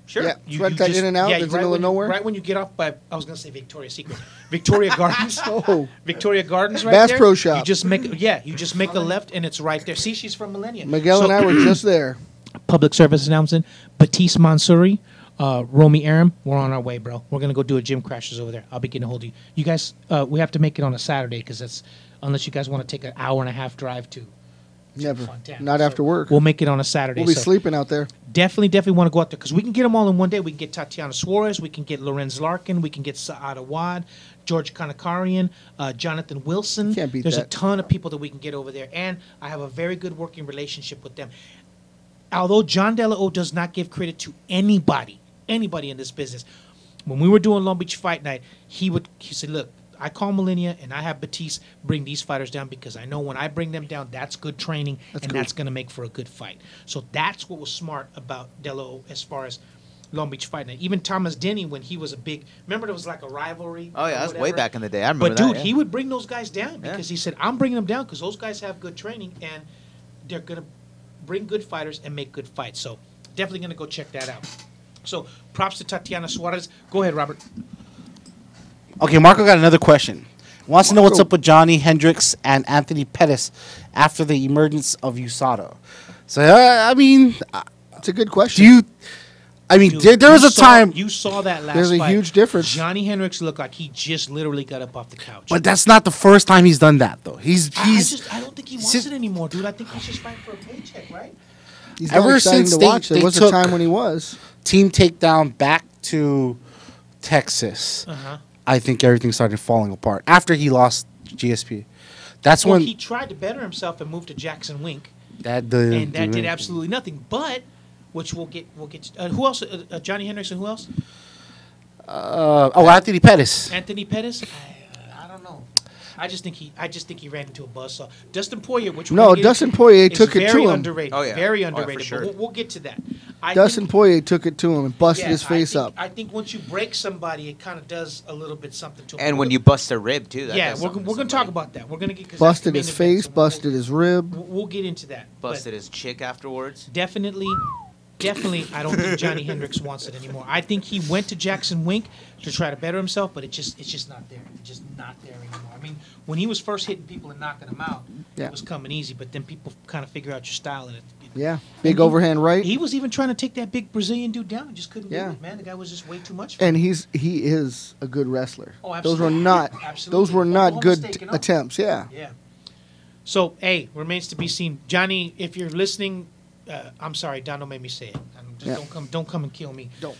Sure.
Yeah, it's right that in and out.
Yeah,
It's in the
right
middle of nowhere.
Right when you get off by, I was gonna say Victoria's Secret, Victoria Gardens.
Oh.
Victoria Gardens, right
Bass
there.
Pro Shop.
You just make a left and it's right there. See, she's from Millennium.
Miguel
So-
and I were just there.
Public service announcement: Batiste Mansouri, Romy Aram. We're on our way, bro. We're gonna go do a Gym Crashers over there. I'll be getting a hold of you. You guys, we have to make it on a Saturday because that's unless you guys want to take an hour and a half drive to.
Never.
Fontana.
Not
So
after work.
We'll make it on a Saturday.
We'll be
so
sleeping out there.
definitely want to go out there because we can get them all in one day. We can get Tatiana Suarez, we can get Lorenz Larkin, we can get Saad Awad, George Kanakarian, Jonathan Wilson.
Can't beat
There's
that.
a ton of people that we can get over there, and I have a very good working relationship with them. Although John De La O does not give credit to anybody in this business, when we were doing Long Beach Fight Night, he said, "Look, I call Millennia and I have Batiste bring these fighters down because I know when I bring them down, that's good training and
cool.
that's going to make for a good fight." So that's what was smart about Delo as far as Long Beach Fight Night. Even Thomas Denny, when he was a big, remember there was like a rivalry.
Oh yeah,
or
that was way
whatever?
back in the day. I remember
But
that.
dude,
yeah.
he would bring those guys down
Yeah.
because he said, "I'm bringing them down because those guys have good training and they're going to bring good fighters and make good fights." So definitely going to go check that out. So props to Tatiana Suarez. Go ahead, Robert.
Okay, Marco got another question. Wants to know what's up with Johnny Hendricks and Anthony Pettis after the emergence of USADA. So, I mean,
It's a good
do
question.
you... I mean,
Dude,
there was
you
a
saw-
time...
you saw that last
There's a
fight.
huge difference.
Johnny Hendricks looked like he just literally got up off the couch.
But that's not the first time he's done that, though.
I don't think he wants
Sis-
it anymore, dude. I think he's just fighting for a paycheck, right?
He's not
Ever
exciting
since
to watch. There
they
was a
took-
time when he was.
Team Takedown back to Texas.
Uh-huh.
I think everything started falling apart after he lost GSP. That's
Well,
when
he tried to better himself and moved to Jackson Wink,
that did
and that did absolutely nothing. But which we'll get. Who else? Johnny Hendricks and who else?
Anthony Pettis.
Anthony Pettis. I don't know. I just think he ran into a buzzsaw. Dustin Poirier, which we're
No,
gonna get
Dustin
into,
Poirier
is
took it to
very
him.
underrated.
Oh, yeah.
Very
Oh, for
underrated.
sure.
But we'll get to that. I
Dustin
think-
Poirier took it to him and busted
yeah,
his face
I think,
up.
I think once you break somebody, it kind of does a little bit something to him.
And when you bust a rib too. That
yeah,
does
we're
something
going to
to
talk
somebody.
about that. We're going to get 'cause that's the
Busted
main
his
event,
face,
so
busted his rib.
We'll get into that. But
Busted his chick afterwards.
definitely definitely, I don't think Johnny Hendricks wants it anymore. I think he went to Jackson Wink to try to better himself, but it's just not there. It's just not there anymore. I mean, when he was first hitting people and knocking them out,
Yeah.
it was coming easy. But then people kind of figure out your style, and
Yeah, big overhand right.
he was even trying to take that big Brazilian dude down and just couldn't do
Yeah.
it, man. The guy was just way too much for him.
And he is a good wrestler.
Oh,
Those were
absolutely.
not
Absolutely.
those were not
Oklahoma
good
State, you know?
attempts. Yeah.
Yeah. So, hey, remains to be seen. Johnny, if you're listening, I'm sorry, Don, don't make me say it. Just
Yeah.
don't come and kill me.
Don't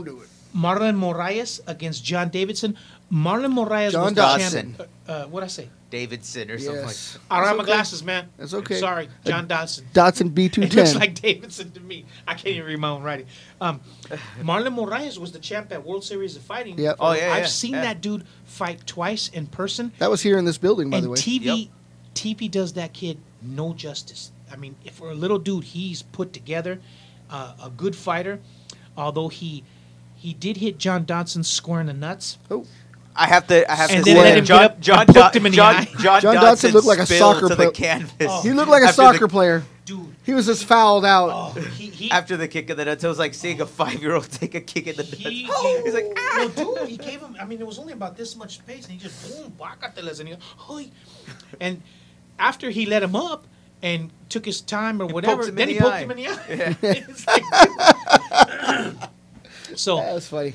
do it.
Marlon Moraes against John Davidson. Marlon Moraes
John
was the
Dodson.
champ. What'd I say?
Davidson or something like
Yes.
that.
I don't have
That's
my
okay.
glasses, man.
That's okay.
Sorry, John Dodson.
Dotson
It looks
B210.
like Davidson to me. I can't even read my own writing. Marlon Moraes was the champ at World Series of Fighting.
Yep.
Oh, yeah,
I've
yeah,
seen
yeah.
that dude fight twice in person.
That was here in this building, by
And
the way.
TV does that kid no justice. I mean, if for a little dude, he's put together, a good fighter. Although he did hit John Dodson square in the nuts.
Oh,
I have to
And
say
then let him
John,
get up
John,
and poked him in the eye.
John
John Dodson
Dodson
looked like a
spilled
soccer
to
player.
the canvas.
he looked like a
After
soccer
the-
player.
Dude,
He was just fouled out.
he
After the kick of the nuts, it was like seeing a 5-year-old take a kick in the nuts. He's like,
well, dude, he gave him. I mean, it was only about this much space, and he just boom, bácatelas, and he, "Ay." And after he let him up and took his time or whatever,
poked him
then
in
he
the
poked
eye.
him in the eye.
Yeah.
It's like, so
That was funny.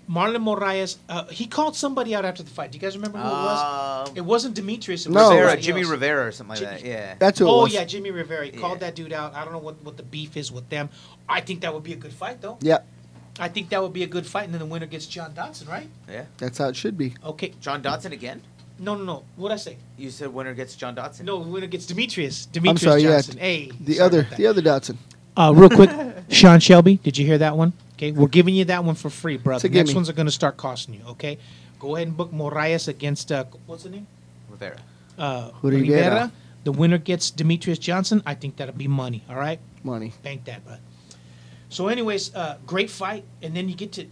Marlon Moraes, he called somebody out after the fight. Do you guys remember who it was? It wasn't Demetrius. It was
No.
Rivera,
somebody
Jimmy
else.
Rivera or something like
Jimmy-
that. Yeah.
That's who it
Oh
was.
yeah, Jimmy Rivera. He called
Yeah.
that dude out. I don't know what the beef is with them. I think that would be a good fight though.
Yeah,
I think that would be a good fight, and then the winner gets John Dodson, right?
Yeah.
that's how it should be.
Okay.
John Dodson again?
No. What'd I say?
You said winner gets John Dodson.
No, the winner gets Demetrius.
I'm sorry, yeah.
Johnson. Hey.
The
sorry
other
about that.
the other Dotson.
Real quick, Sean Shelby, did you hear that one? Okay, we're giving you that one for free, bro.
It's
The
a
next
gimme.
ones are going to start costing you, okay? Go ahead and book Moraes against, what's the name?
Rivera.
Rivera.
Rivera. The winner gets Demetrius Johnson. I think that'll be money, all right?
Money.
Bank that, bud. So anyways, great fight. And then you get to,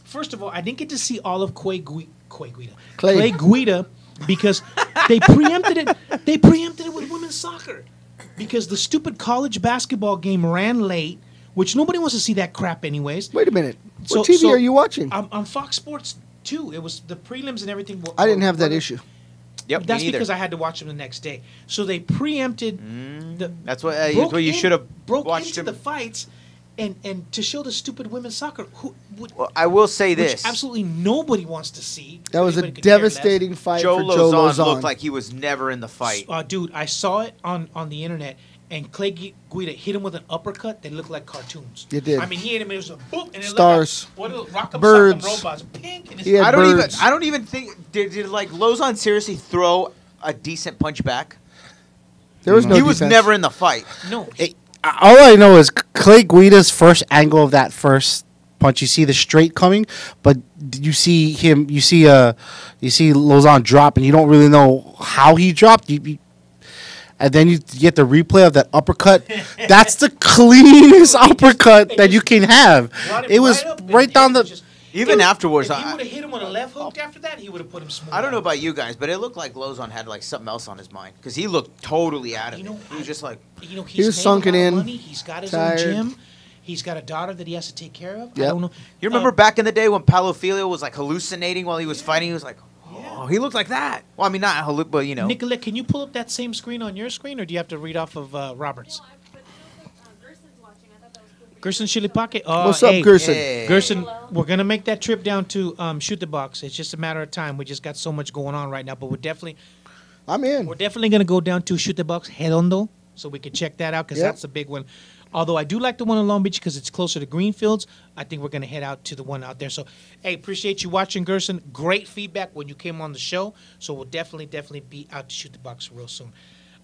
first of all, I didn't get to see all of Clay Guida because they preempted it. They preempted it with women's soccer because the stupid college basketball game ran late, which nobody wants to see that crap anyways.
Wait a minute.
So-
What TV
so-
are you watching?
On Fox Sports 2, it was the prelims and everything.
I didn't have that issue.
Yep,
That's
me neither.
because I had to watch them the next day. So they preempted the.
That's what,
broke
you
in-
should have
broke
watched
into
him.
the fights, and to show the stupid women's soccer,
Well, I will say
which
this.
absolutely nobody wants to see.
That was a
Anybody could care less.
devastating fight
Joe
for Joe
Lozon
Lozon.
looked like he was never in the fight.
Dude, I saw it on the internet, and Clay Guida hit him with an uppercut. They looked like cartoons.
It did.
I mean, he hit him. It was a boop, and it
Stars.
looked like what rock'em
Birds.
sock'em robots, pink, and it's
He had birds.
I don't even think did like Lozon seriously throw a decent punch back?
There was no
he was
defense.
never in the fight.
no.
All I know is Clay Guida's first angle of that first punch. You see the straight coming, but you see him. You see Lozon drop, and you don't really know how he dropped. And then you get the replay of that uppercut. That's the cleanest uppercut that you can have.
Brought him
It was
up, and
right down
it was
the.
just-
Even afterwards,
if he
I-
would have hit him with a left hook after that, he would have put him smooth.
I don't know
out.
about you guys, but it looked like Lozon had like something else on his mind because he looked totally out of
You
it.
know,
He was just like,
He's
He was
made a
sunken
lot of
in,
Money. He's got his
tired.
own gym. He's got a daughter that he has to take care of. I
Yep.
don't know.
you remember back in the day when Paulo Filho was like hallucinating while he was fighting? He was like, oh, he looked like that. Well, I mean, not but you know.
Nicolette, can you pull up that same screen on your screen, or do you have to read off of Roberts? Gerson Chilipake.
What's up, Gerson?
Hey.
Gerson, we're gonna make that trip down to Shoot the Box. It's just a matter of time. We just got so much going on right now, but we're definitely gonna go down to Shoot the Box Redondo, so we can check that out because
Yep.
that's a big one. Although I do like the one in Long Beach because it's closer to Greenfields, I think we're gonna head out to the one out there. So, hey, appreciate you watching, Gerson. Great feedback when you came on the show. So we'll definitely be out to Shoot the Box real soon.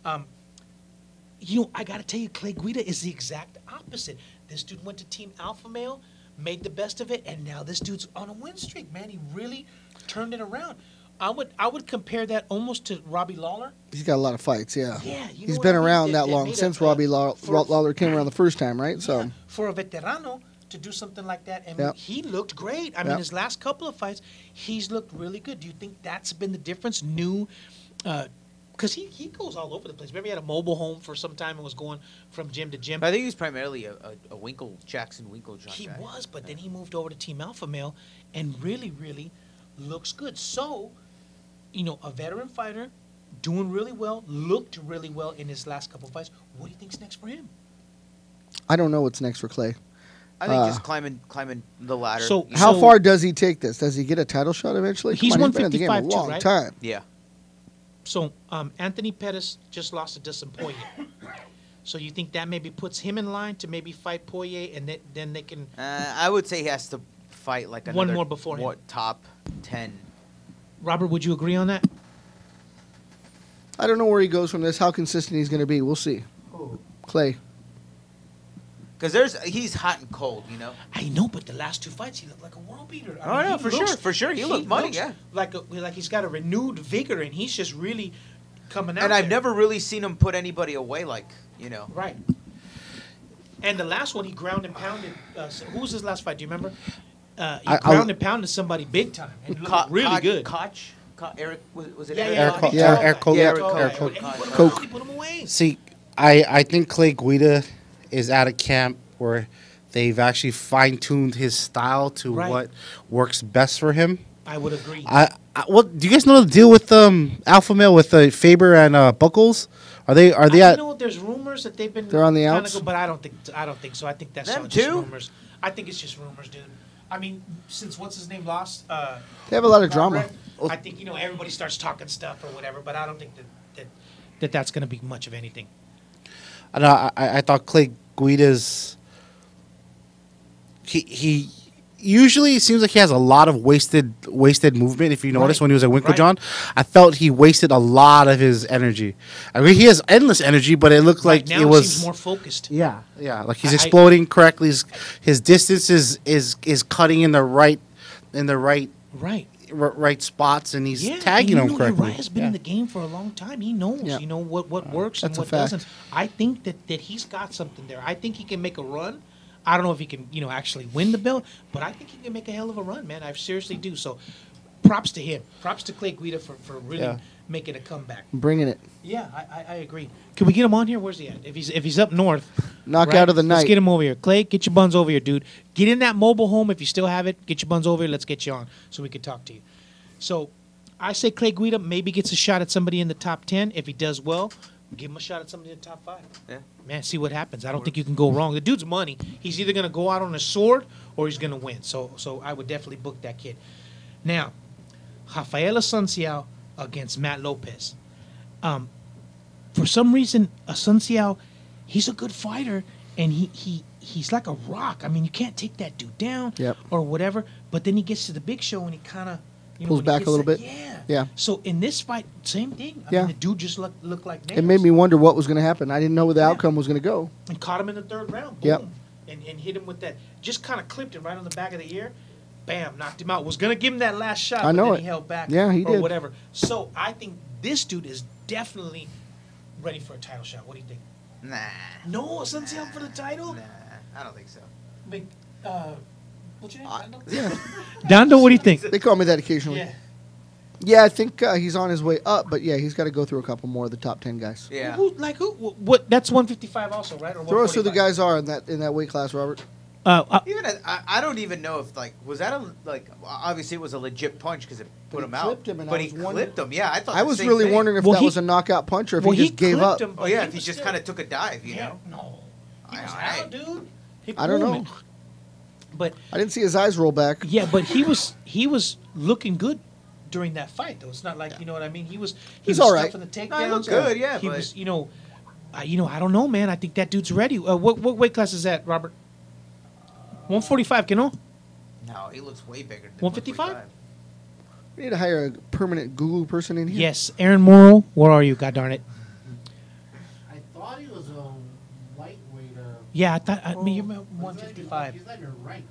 I gotta tell you, Clay Guida is the exact opposite. This dude went to Team Alpha Male, made the best of it, and now this dude's on a win streak, man. He really turned it around. I would compare that almost to Robbie Lawler.
He's got a lot of fights, yeah.
Yeah, you know
He's
what
been
I mean?
around
That
that long
made
since
a-
Robbie
for-
Lawler came around the first time, right? So
Yeah, for a veterano to do something like that, and
Yep.
he looked great. I mean,
Yep.
his last couple of fights, he's looked really good. Do you think that's been the difference? New because he goes all over the place. Remember, he had a mobile home for some time and was going from gym to gym.
I think he was primarily a Jackson Winklejohn
He
guy.
was, but then he moved over to Team Alpha Male and really, really looks good. So, a veteran fighter doing really well, looked really well in his last couple fights. What do you think's next for him?
I don't know what's next for Clay.
I think just climbing the ladder.
So-
How far does he take this? Does he get a title shot eventually?
He's
Come on, been in the game a
155 too,
long
right?
time.
Yeah.
So, Anthony Pettis just lost to Dustin Poirier. So you think that maybe puts him in line to maybe fight Poirier, and then they can...
I would say he has to fight like
One
another
more before him.
top 10.
Robert, would you agree on that?
I don't know where he goes from this, how consistent he's going to be. We'll see. Clay.
Because he's hot and cold,
I know, but the last two fights, he looked like a world beater.
Oh, no,
he
for sure. He looked money,
looks
yeah.
Like he's got a renewed vigor, and he's just really coming out
And I've
there.
never really seen him put anybody away
Right. And the last one, he ground and pounded. Who was his last fight? Do you remember? He ground and pounded somebody big time. And looked really good.
Eric, was it
Yeah,
Eric?
yeah,
Koch?
yeah.
Eric Koch.
Yeah,
Eric
Eric
Koch.
Coke.
He put him away.
See, I think Clay Guida is at a camp where they've actually fine-tuned his style to
Right.
what works best for him.
I would agree.
What do you guys know the deal with Alpha Male with Faber and Buckles? Are they
I
at?
know there's rumors that they've been.
They're on the
kinda
outs?
but I don't think so. I think that's
Them
all just
too?
rumors. I think it's just rumors, dude. I mean, since what's his name lost,
They have a lot of drama.
I think everybody starts talking stuff or whatever, but I don't think that's going to be much of anything.
I thought Clay Guida's. He usually seems like he has a lot of wasted movement. If you notice
Right.
when he was at Winklejohn, I felt he wasted a lot of his energy. I mean, he has endless energy, but it looked like
Now
it
he
was
seems more focused.
Yeah, like he's
I-
exploding correctly. His distance is cutting in the right
Right.
right spots, and he's
Yeah,
tagging
and
him correctly.
Uriah's been in the game for a long time. He knows,
Yeah.
what works and
That's a
what
fact.
doesn't. I think that he's got something there. I think he can make a run. I don't know if he can, actually win the belt, but I think he can make a hell of a run, man. I seriously do. So, props to him. Props to Clay Guida for really
Yeah.
making a comeback.
Bringing it.
Yeah, I agree. Can we get him on here? Where's he at? If he's up north,
Knockout of the
Let's
night.
get him over here. Clay, get your buns over here, dude. Get in that mobile home if you still have it. Get your buns over here. Let's get you on so we can talk to you. So, I say Clay Guida maybe gets a shot at somebody in the top 10. If he does well, give him a shot at somebody in the top 5.
Yeah.
Man, see what happens. I don't think you can go wrong. The dude's money. He's either going to go out on a sword or he's going to win. So I would definitely book that kid. Now, Rafael Asunciao against Matt Lopez. For some reason, Asunciao, he's a good fighter, and he's like a rock. I mean, you can't take that dude down
Yep.
or whatever. But then he gets to the big show and he kind of
Pulls back a little bit.
Yeah.
Yeah.
So in this fight, same thing. I
Yeah.
mean, the dude just looked like nails.
It made me wonder what was going to happen. I didn't know where the outcome was going to go.
And caught him in the third round. Boom.
Yep.
And hit him with that. Just kind of clipped him right on the back of the ear. Bam, knocked him out. Was going to give him that last shot,
I know
but then
it.
he held back.
Yeah, he
or
did.
whatever. So I think this dude is definitely ready for a title shot. What do you think?
Nah.
No, Asunciao for the title?
Nah, I don't think so.
Big, what's your name? Dando?
Yeah.
Dando, what do you think?
They call me that occasionally.
Yeah.
Yeah, I think he's on his way up, but yeah, he's got to go through a couple more of the top 10 guys.
Yeah.
Who? What? That's 155 also, right? Or
Throw us who the
145?
guys are in that weight class, Robert.
Even I don't even know if was that obviously it was a legit punch because it put
he
him out.
clipped him, and I
but he
was wondering-
clipped him. Yeah, I thought.
I
the
was
same
really
thing.
wondering if
Well,
that
he-
was a knockout punch or if
well,
he just gave
clipped
up.
him,
Oh
but
yeah,
he
if he
was
just
still-
kind of took a dive, you know.
No. He was
Alright.
out, dude. He
I don't know.
booming. But
I didn't see his eyes roll back.
yeah, but he was looking good during that fight, though. It's not like you know what I mean. He was
He's all right.
stuffing the takedowns.
No, he looked good, yeah,
He
but-
was, I don't know, man. I think that dude's ready. What weight class is that, Robert? 145, que no?
No, he looks way bigger. Than
155?
We need to hire a permanent Google person in here.
Yes, Aaron Morrow. Where are you? God darn it.
I thought he was a lightweight.
Yeah, I mean you're
He's
155.
not even ranked.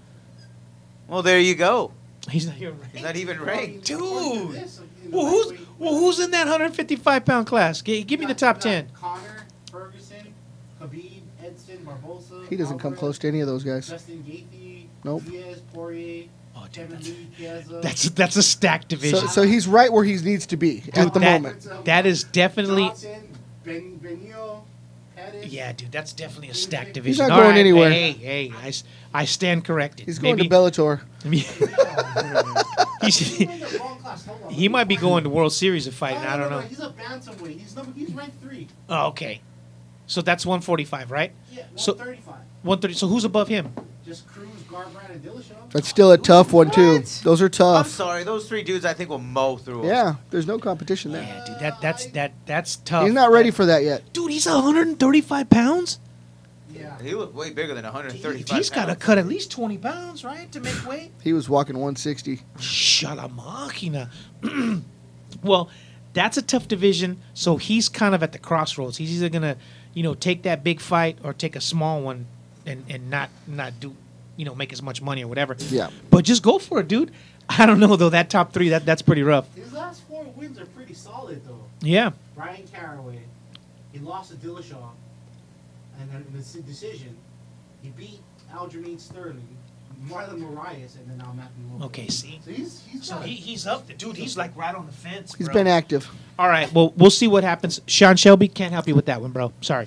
Well, there you go.
He's not here.
He's not even ranked.
Dude.
This, in the
Well,
lightweight-
who's in that 155-pound class? Give me the
You got-
top
you got
10.
Connor, Ferguson, Khabib, Edson, Barbosa.
He doesn't come
Alvarez,
close to any of those guys.
Justin Gaethje,
Nope.
Diaz, Poirier,
Oh, dude,
Kevin Lee, Chiesa.
that's a stacked division.
So he's right where he needs to be at the
that-
moment.
that is definitely.
Johnson, Benio, Pettis.
Yeah, dude, that's definitely a stacked division.
not
All
going
right,
anywhere.
Hey, I stand corrected.
He's going to Bellator.
He
in the wrong class. Hold on.
he might be going to World Series of fighting. I don't know.
He's a bantamweight. He's ranked 3.
Oh, okay. So that's 145, right?
Yeah,
So-
135.
130. So who's above him?
Just Cruz, Garbrandt, and Dillashaw.
That's still a tough one too.
What?
Those are
I'm
tough.
sorry, those 3 dudes I think will mow through 'em.
Yeah, there's no competition there.
Yeah, dude, that's tough.
He's not ready for that yet.
Dude, he's 135 pounds.
Yeah.
He looked way bigger than 135
He's got to
pounds.
cut at least 20 pounds, right, to make weight.
He was walking 160.
Shut a machina. Well, that's a tough division. So he's kind of at the crossroads. He's either gonna, take that big fight or take a small one, and not do, make as much money or whatever.
Yeah.
But just go for it, dude. I don't know though. That top 3, that's pretty rough.
His last 4 wins are pretty solid, though.
Yeah.
Brian Caraway, he lost to Dillashaw, and then in the decision, he beat Aljamain Sterling, Marlon Moraes, and then now Matthew Lopez.
Okay. See.
So he's
So he's up there, dude. He's like right on the fence.
He's
bro.
been active.
All right. Well, we'll see what happens. Sean Shelby can't help you with that one, bro. Sorry.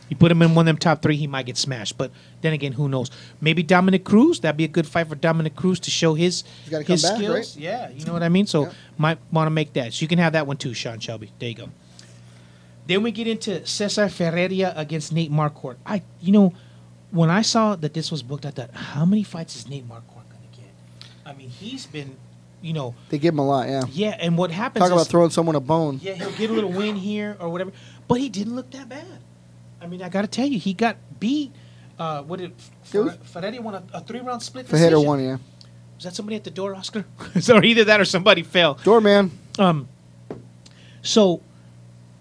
You put him in one of them top 3, he might get smashed. But then again, who knows? Maybe Dominic Cruz. That'd be a good fight for Dominic Cruz to show his
gotta come back,
skills.
right?
Yeah, you know what I mean. So
Yeah.
might want to make that. So you can have that one too, Sean Shelby. There you go. Then we get into Cesar Ferreira against Nate Marquardt. When I saw that this was booked, I thought, how many fights is Nate Marquardt going to get? I mean, he's been,
They give him a lot, yeah.
yeah. And what happens?
Talk
is,
about throwing someone a bone.
yeah, he'll get a little win here or whatever, but he didn't look that bad. I mean, I got to tell you, he got beat. What did Ferretti won a 3-round split decision?
Fajeda won, yeah.
Was that somebody at the door, Oscar? So either that or somebody fell.
Doorman.
So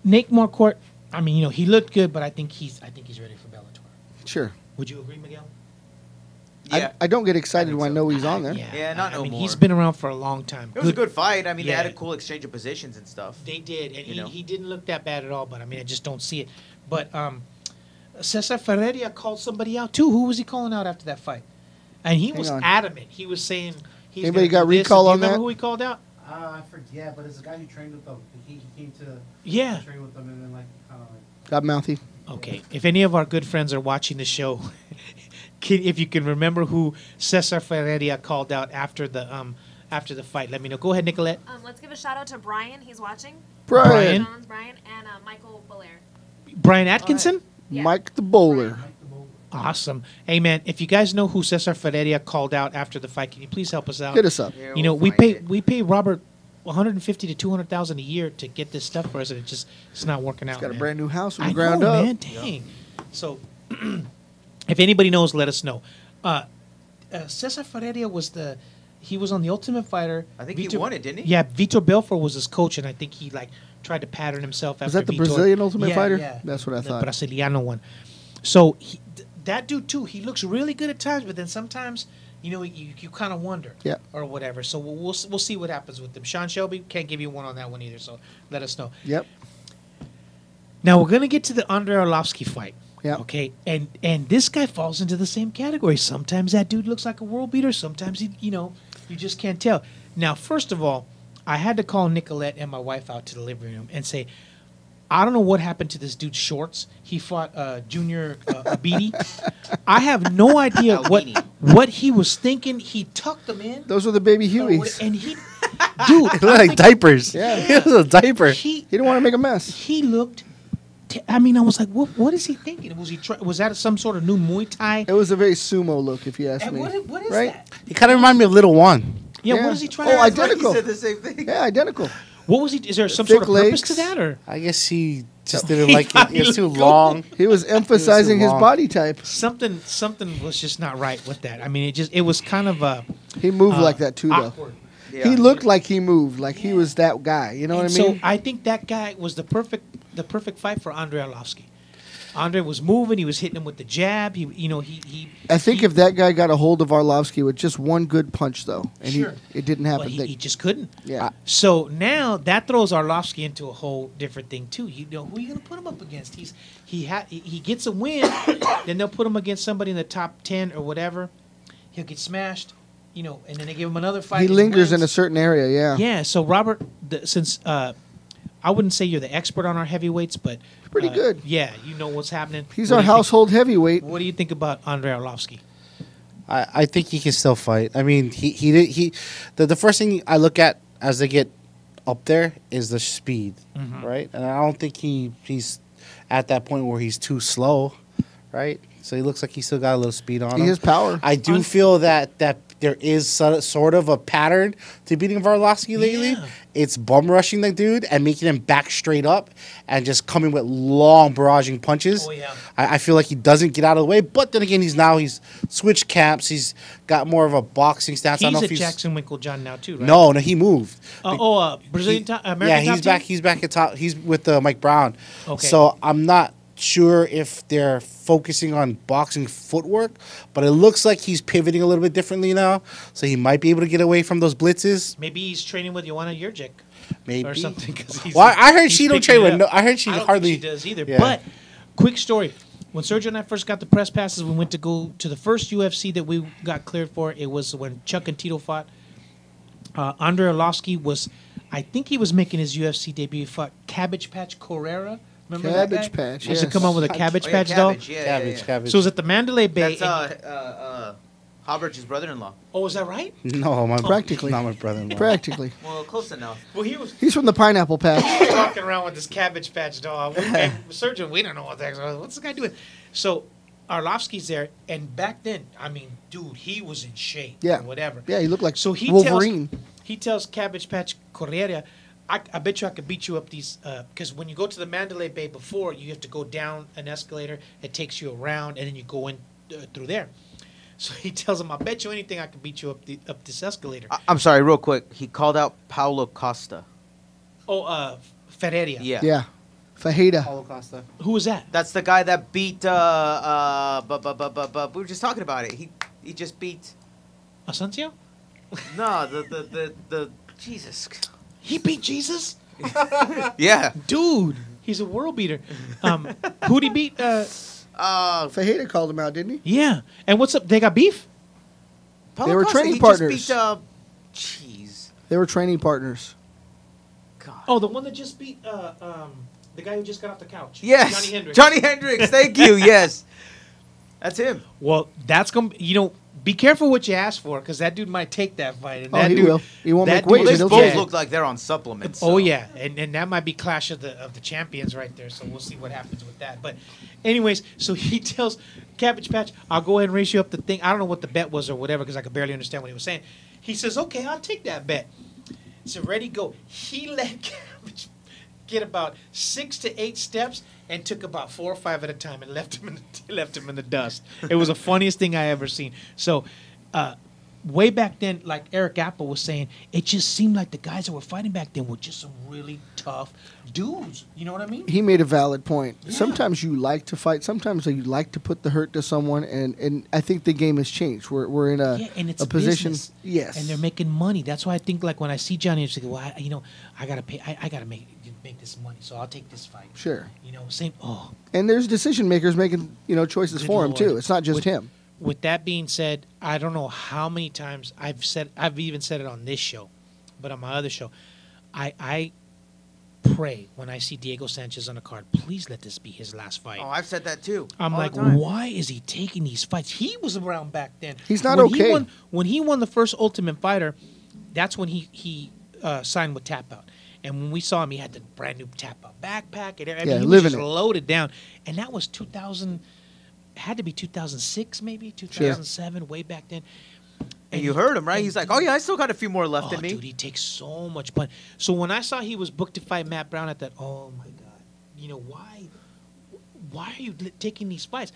Nate Marquardt, I mean, he looked good, but I think he's ready for Bellator.
Sure.
Would you agree, Miguel?
Yeah.
I don't get excited when I know he's on there.
Yeah, not
I
no
mean,
more.
he's been around for a long time.
It was a good fight. I mean, they
Yeah.
had a cool exchange of positions and stuff.
They did, and
You know?
he didn't look that bad at all. But I mean, I just don't see it. But Cesar Ferreira called somebody out too. Who was he calling out after that fight? And he was
on.
adamant. He was saying, he's
Anybody
gonna
got
do this.
recall
Do you
on
remember
that?
who he called out?
I forget, but it's a guy who trained with them. He came to
Yeah.
train with them, and then kind of like.
Got mouthy.
Okay. If any of our good friends are watching the show, if you can remember who Cesar Ferreira called out after the fight, let me know. Go ahead, Nicolette.
Let's give a shout out to Brian. He's watching.
Brian.
Jones, Brian, and Michael Belair.
Brian Atkinson.
Yeah.
Mike the Bowler.
Like the Bowl.
Awesome. Hey man, if you guys know who Cesar Ferreira called out after the fight, can you please help us out?
Hit us up.
Yeah,
You know,
we'll
we
find
pay
it.
Robert 150 to 200,000 a year to get this stuff for us, and it's not working out.
He's got a
man.
brand new house from
I
the ground
know,
up.
man. Dang. So, if anybody knows, let us know. Cesar Ferreira was he was on the Ultimate Fighter.
I think he won it, didn't he?
Yeah, Vitor Belfort was his coach, and I think he tried to pattern himself.
Was
after
that the
Vitor.
Brazilian Ultimate
Yeah,
Fighter?
Yeah,
That's what I
the
thought.
Brasiliano one. So that dude too, he looks really good at times, but then sometimes you kind of wonder,
Yeah.
or whatever. So we'll see what happens with them. Sean Shelby can't give you one on that one either. So let us know.
Yep.
Now we're gonna get to the Andre Arlovsky fight.
Yeah.
Okay. And this guy falls into the same category. Sometimes that dude looks like a world beater. Sometimes you just can't tell. Now, first of all, I had to call Nicolette and my wife out to the living room and say, I don't know what happened to this dude's shorts. He fought Junior Abidi. I have no idea what he was thinking. He tucked them in.
Those were the baby
or what-
Hueys.
And he, dude,
It looked like diapers.
Yeah.
It was a diaper.
he
He didn't want to make a mess.
he looked. I mean, I was like, what is he thinking? Was that some sort of new Muay Thai?
It was a very sumo look, if you ask
And
me.
what is
right?
that?
He kind of reminded me of Little One.
Yeah,
Yeah.
what is he trying
Oh,
to?
I
It's like
identical.
He said the same thing.
Yeah, identical.
What was he? Is there some
Thick
sort of purpose
legs.
to that, or
I guess he just didn't like it. It was too
Go.
long.
He was emphasizing his
long.
body type.
something was just not right with that? I mean, it was kind of
He moved like that too, though.
awkward.
Yeah.
He looked like he moved, like he was that guy. You know
And
what I mean?
So I think that guy was the perfect fight for Andre Arlovsky. Andre was moving. He was hitting him with the jab. He.
I think if that guy got a hold of Arlovsky with just one good punch, though, and
Sure.
it didn't happen.
Well, he just couldn't.
yeah.
So now that throws Arlovsky into a whole different thing too. You know, who are you going to put him up against? He gets a win, then they'll put him against somebody in the top 10 or whatever. He'll get smashed. and then they give him another fight.
He
and
lingers in
wins.
a certain area. Yeah.
Yeah. So Robert, since I wouldn't say you're the expert on our heavyweights, but
Pretty good.
Yeah, you know what's happening.
He's
What
our
do you think-
household heavyweight.
What do you think about Andrei Arlovsky?
I think he can still fight. I mean, the first thing I look at as they get up there is the speed, right? And I don't think he's at that point where he's too slow, right? So he looks like he's still got a little speed on him.
He has power.
I do feel that there is sort of a pattern to beating Arlovsky lately.
Yeah.
It's bum rushing the dude and making him back straight up and just coming with long barraging punches.
Oh, yeah.
I feel like he doesn't get out of the way, but then again, he's switched camps. He's got more of a boxing stance. I don't know
He's
if
at
he's
Jackson Winklejohn now too, right?
no, he moved.
Brazilian American
Yeah,
top
he's back.
team?
He's back at top. He's with Mike Brown.
Okay.
So I'm not sure if they're focusing on boxing footwork, but it looks like he's pivoting a little bit differently now. So he might be able to get away from those blitzes.
Maybe he's training with Joanna Jurczyk
Maybe
or something. 'Cause he's,
Well, I heard
he's
she don't
picking
train
it
with.
up.
No, I heard she
I don't
hardly
think she does either.
Yeah.
But quick story: when Sergio and I first got the press passes, we went to go to the first UFC that we got cleared for. It was when Chuck and Tito fought. Andrei Arlovsky was, I think he was making his UFC debut. He fought Cabbage Patch Correra. Remember that
Cabbage
guy?
Patch,
He used to
yes.
come out with a Cabbage
Oh, yeah,
Patch doll.
Cabbage, yeah,
cabbage, cabbage.
So it was at the Mandalay Bay.
That's
and-
Hobbert's brother-in-law.
oh, is that right?
no, my
Practically.
not my brother-in-law.
Practically.
Well, close enough.
Well, he was
He's from the pineapple patch.
walking around with this Cabbage Patch doll. And Sergio, we don't know what the heck. What's this guy doing? So Arlovsky's there, and back then, I mean, dude, he was in shape.
Yeah.
Or whatever.
Yeah, he looked like
So he
Wolverine.
tells Cabbage Patch Correria, I bet you I could beat you up these, because when you go to the Mandalay Bay before, you have to go down an escalator. It takes you around, and then you go in through there. So he tells him, I bet you anything I could beat you up this escalator.
I'm sorry, real quick. He called out Paulo Costa.
Ferreria.
Yeah.
Yeah. Fajita.
Holocaust.
Who was that?
That's the guy that beat. We were just talking about it. He just beat.
Asuncio?
No, the Jesus.
He beat Jesus?
Yeah.
Dude, he's a world beater. Who'd he beat?
Fajita called him out, didn't he?
Yeah. And what's up? They got beef?
Paulo
They were
Costa,
training
he
partners.
Just beat, jeez.
They were training partners.
God.
Oh, the one that just beat the guy who just got off the couch.
Yes.
Johnny Hendricks.
Johnny Hendricks. Thank you. Yes. That's him.
Well, that's going to, be careful what you ask for because that dude might take that fight. And
Oh,
that
he
dude,
will. He won't
that
make weight.
dude
They
is-
He'll
both
take it.
look like they're on supplements.
Oh,
so.
yeah. And that might be clash of the champions right there. So we'll see what happens with that. But anyways, so he tells Cabbage Patch, I'll go ahead and race you up the thing. I don't know what the bet was or whatever because I could barely understand what he was saying. He says, okay, I'll take that bet. So ready, go. He let Cabbage get about 6 to 8 steps and took about 4 or 5 at a time and left him in the dust. It was the funniest thing I ever seen. So way back then, like Eric Apple was saying, it just seemed like the guys that were fighting back then were just some really tough dudes. You know what I mean?
He made a valid point.
Yeah.
Sometimes you like to fight. Sometimes you like to put the hurt to someone, and I think the game has changed. We're in
Yeah, and it's
a position.
business.
Yes,
And they're making money. That's why I think like when I see Johnny, it's like, well, I gotta pay. I gotta make this money, so I'll take this fight.
sure.
Same. Oh,
And there's decision makers making choices
Good
for him
Lord.
too. It's not just
With-
him.
with that being said, I don't know how many times I've even said it on this show, but on my other show, I pray when I see Diego Sanchez on the card, please let this be his last fight.
Oh, I've said that too.
I'm
all
like,
the time.
why is he taking these fights? He was around back then.
He's not
When
okay.
When he won the first Ultimate Fighter, that's when he signed with Tap Out. And when we saw him, he had the brand new Tap Out backpack and everything.
Yeah,
He was
living
just
it.
loaded down. And that was 2000, had to be 2006 maybe, 2007, way back then.
And you heard him, right?
and
He's like, oh, yeah, I still got a few more left
Oh,
in me.
dude, he takes so much punch. So when I saw he was booked to fight Matt Brown, I thought, oh my God, why are you taking these fights?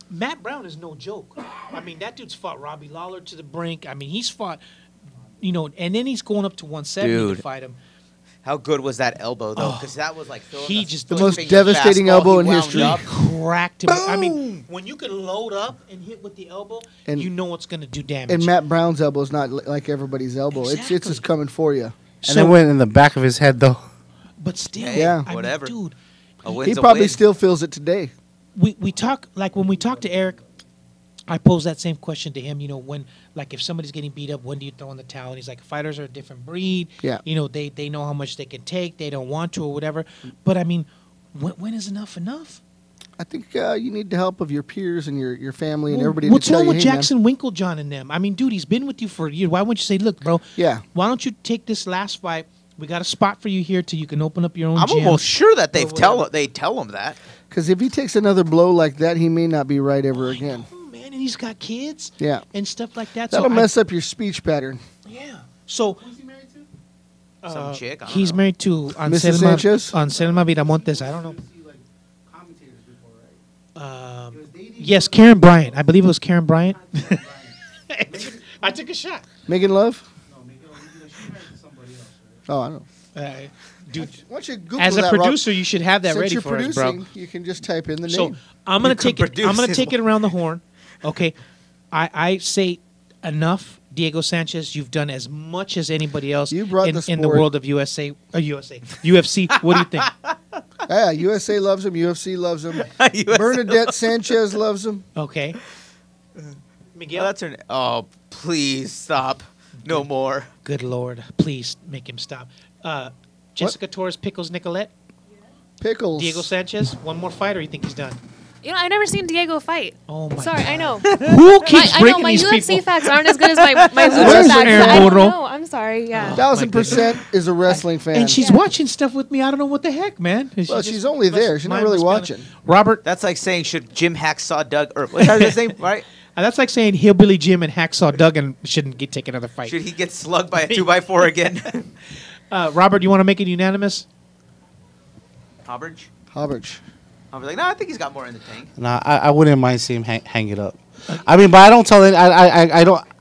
Matt Brown is no joke. I mean, that dude's fought Robbie Lawler to the brink. I mean, he's fought, and then he's going up to 170
Dude.
to fight him.
How good was that elbow, though?
Oh.
Because that was like throwing
He
a
just-
The
foot
most
finger
devastating
fastball.
elbow
He
in
wound
history.
up.
Cracked him. I mean, when you can load up and hit with the elbow,
And-
you know it's going to do damage.
And Matt Brown's elbow is not like everybody's elbow. It's
Exactly.
just coming for you.
And it went in the back of his head, though.
but still,
Yeah.
I mean,
Whatever.
dude,
A win's
He
a
probably
win.
still feels it today.
we talk like when we talk to Eric, I posed that same question to him. You know, when like if somebody's getting beat up, when do you throw in the towel? And he's like, fighters are a different breed.
Yeah.
You know, they know how much they can take. They don't want to or whatever. But I mean, when is enough enough?
I think you need the help of your peers and your family and everybody
What's
to tell
wrong
you,
with
hey, man.
Jackson Winklejohn and them? I mean, dude, he's been with you for a year. Why wouldn't you say, look, bro?
Yeah.
Why don't you take this last fight? We got a spot for you here till you can open up your own
I'm
gym.
almost sure that
or whatever.
they tell him that.
Because if he takes another blow like that, he may not be right ever again.
Oh, man, and he's got kids.
Yeah.
And stuff like that.
That'll
so
mess up your speech pattern.
Yeah. So
Who's he married to?
Some chick. I don't
he's
know.
married to
Mrs. Sanchez?
Anselma Viramontes. I don't know.
You see, like, commentators before, right? He was dating
Yes, Karen Bryant. I believe it was Karen Bryant.
not Karen Bryant.
I took a shot.
Megan Love?
No, she married to somebody else, right?
Oh, I don't know.
Dude,
Why don't you Google
as a
that, Rob?
producer, you should have that
Since
ready
you're
for us, bro.
producing, you can just type in the
So
name.
I'm gonna
You can
take it. I'm
produce
gonna
his
take it around the horn. Okay, I say enough, Diego Sanchez. You've done as much as anybody else
You brought
in
the
in the
sport.
world of UFC. What do you think?
Yeah, USA loves him. UFC loves him. Bernadette Sanchez loves him.
Okay,
Oh,
Miguel.
that's her. Oh, please stop. No more.
Good Lord, please make him stop. Jessica Torres, Pickles, Nicolette,
Pickles.
Diego Sanchez. One more fight, or you think he's done?
You know, I've never seen Diego fight.
Oh my
Sorry, I know.
Who keeps
I know
breaking
my
these
UFC
people?
facts aren't as good as my lucha
Where's
facts.
Aaron
I don't
Borro?
know. I'm sorry. Yeah.
1,000% is a wrestling fan.
And she's watching stuff with me. I don't know what the heck, man.
Well, she's only there. She's not really watching.
Robert,
That's like saying, should Jim Hacksaw Doug, or what's his name, right?
that's like saying Hillbilly Jim and Hacksaw Duggan shouldn't take another fight.
Should he get slugged by a 2x4 again?
Robert, you want to make it unanimous?
Hobridge?
Hobridge.
I'll be like, no, I think he's got more in the tank.
Nah, I wouldn't mind seeing him hang it up. I mean, but I don't tell.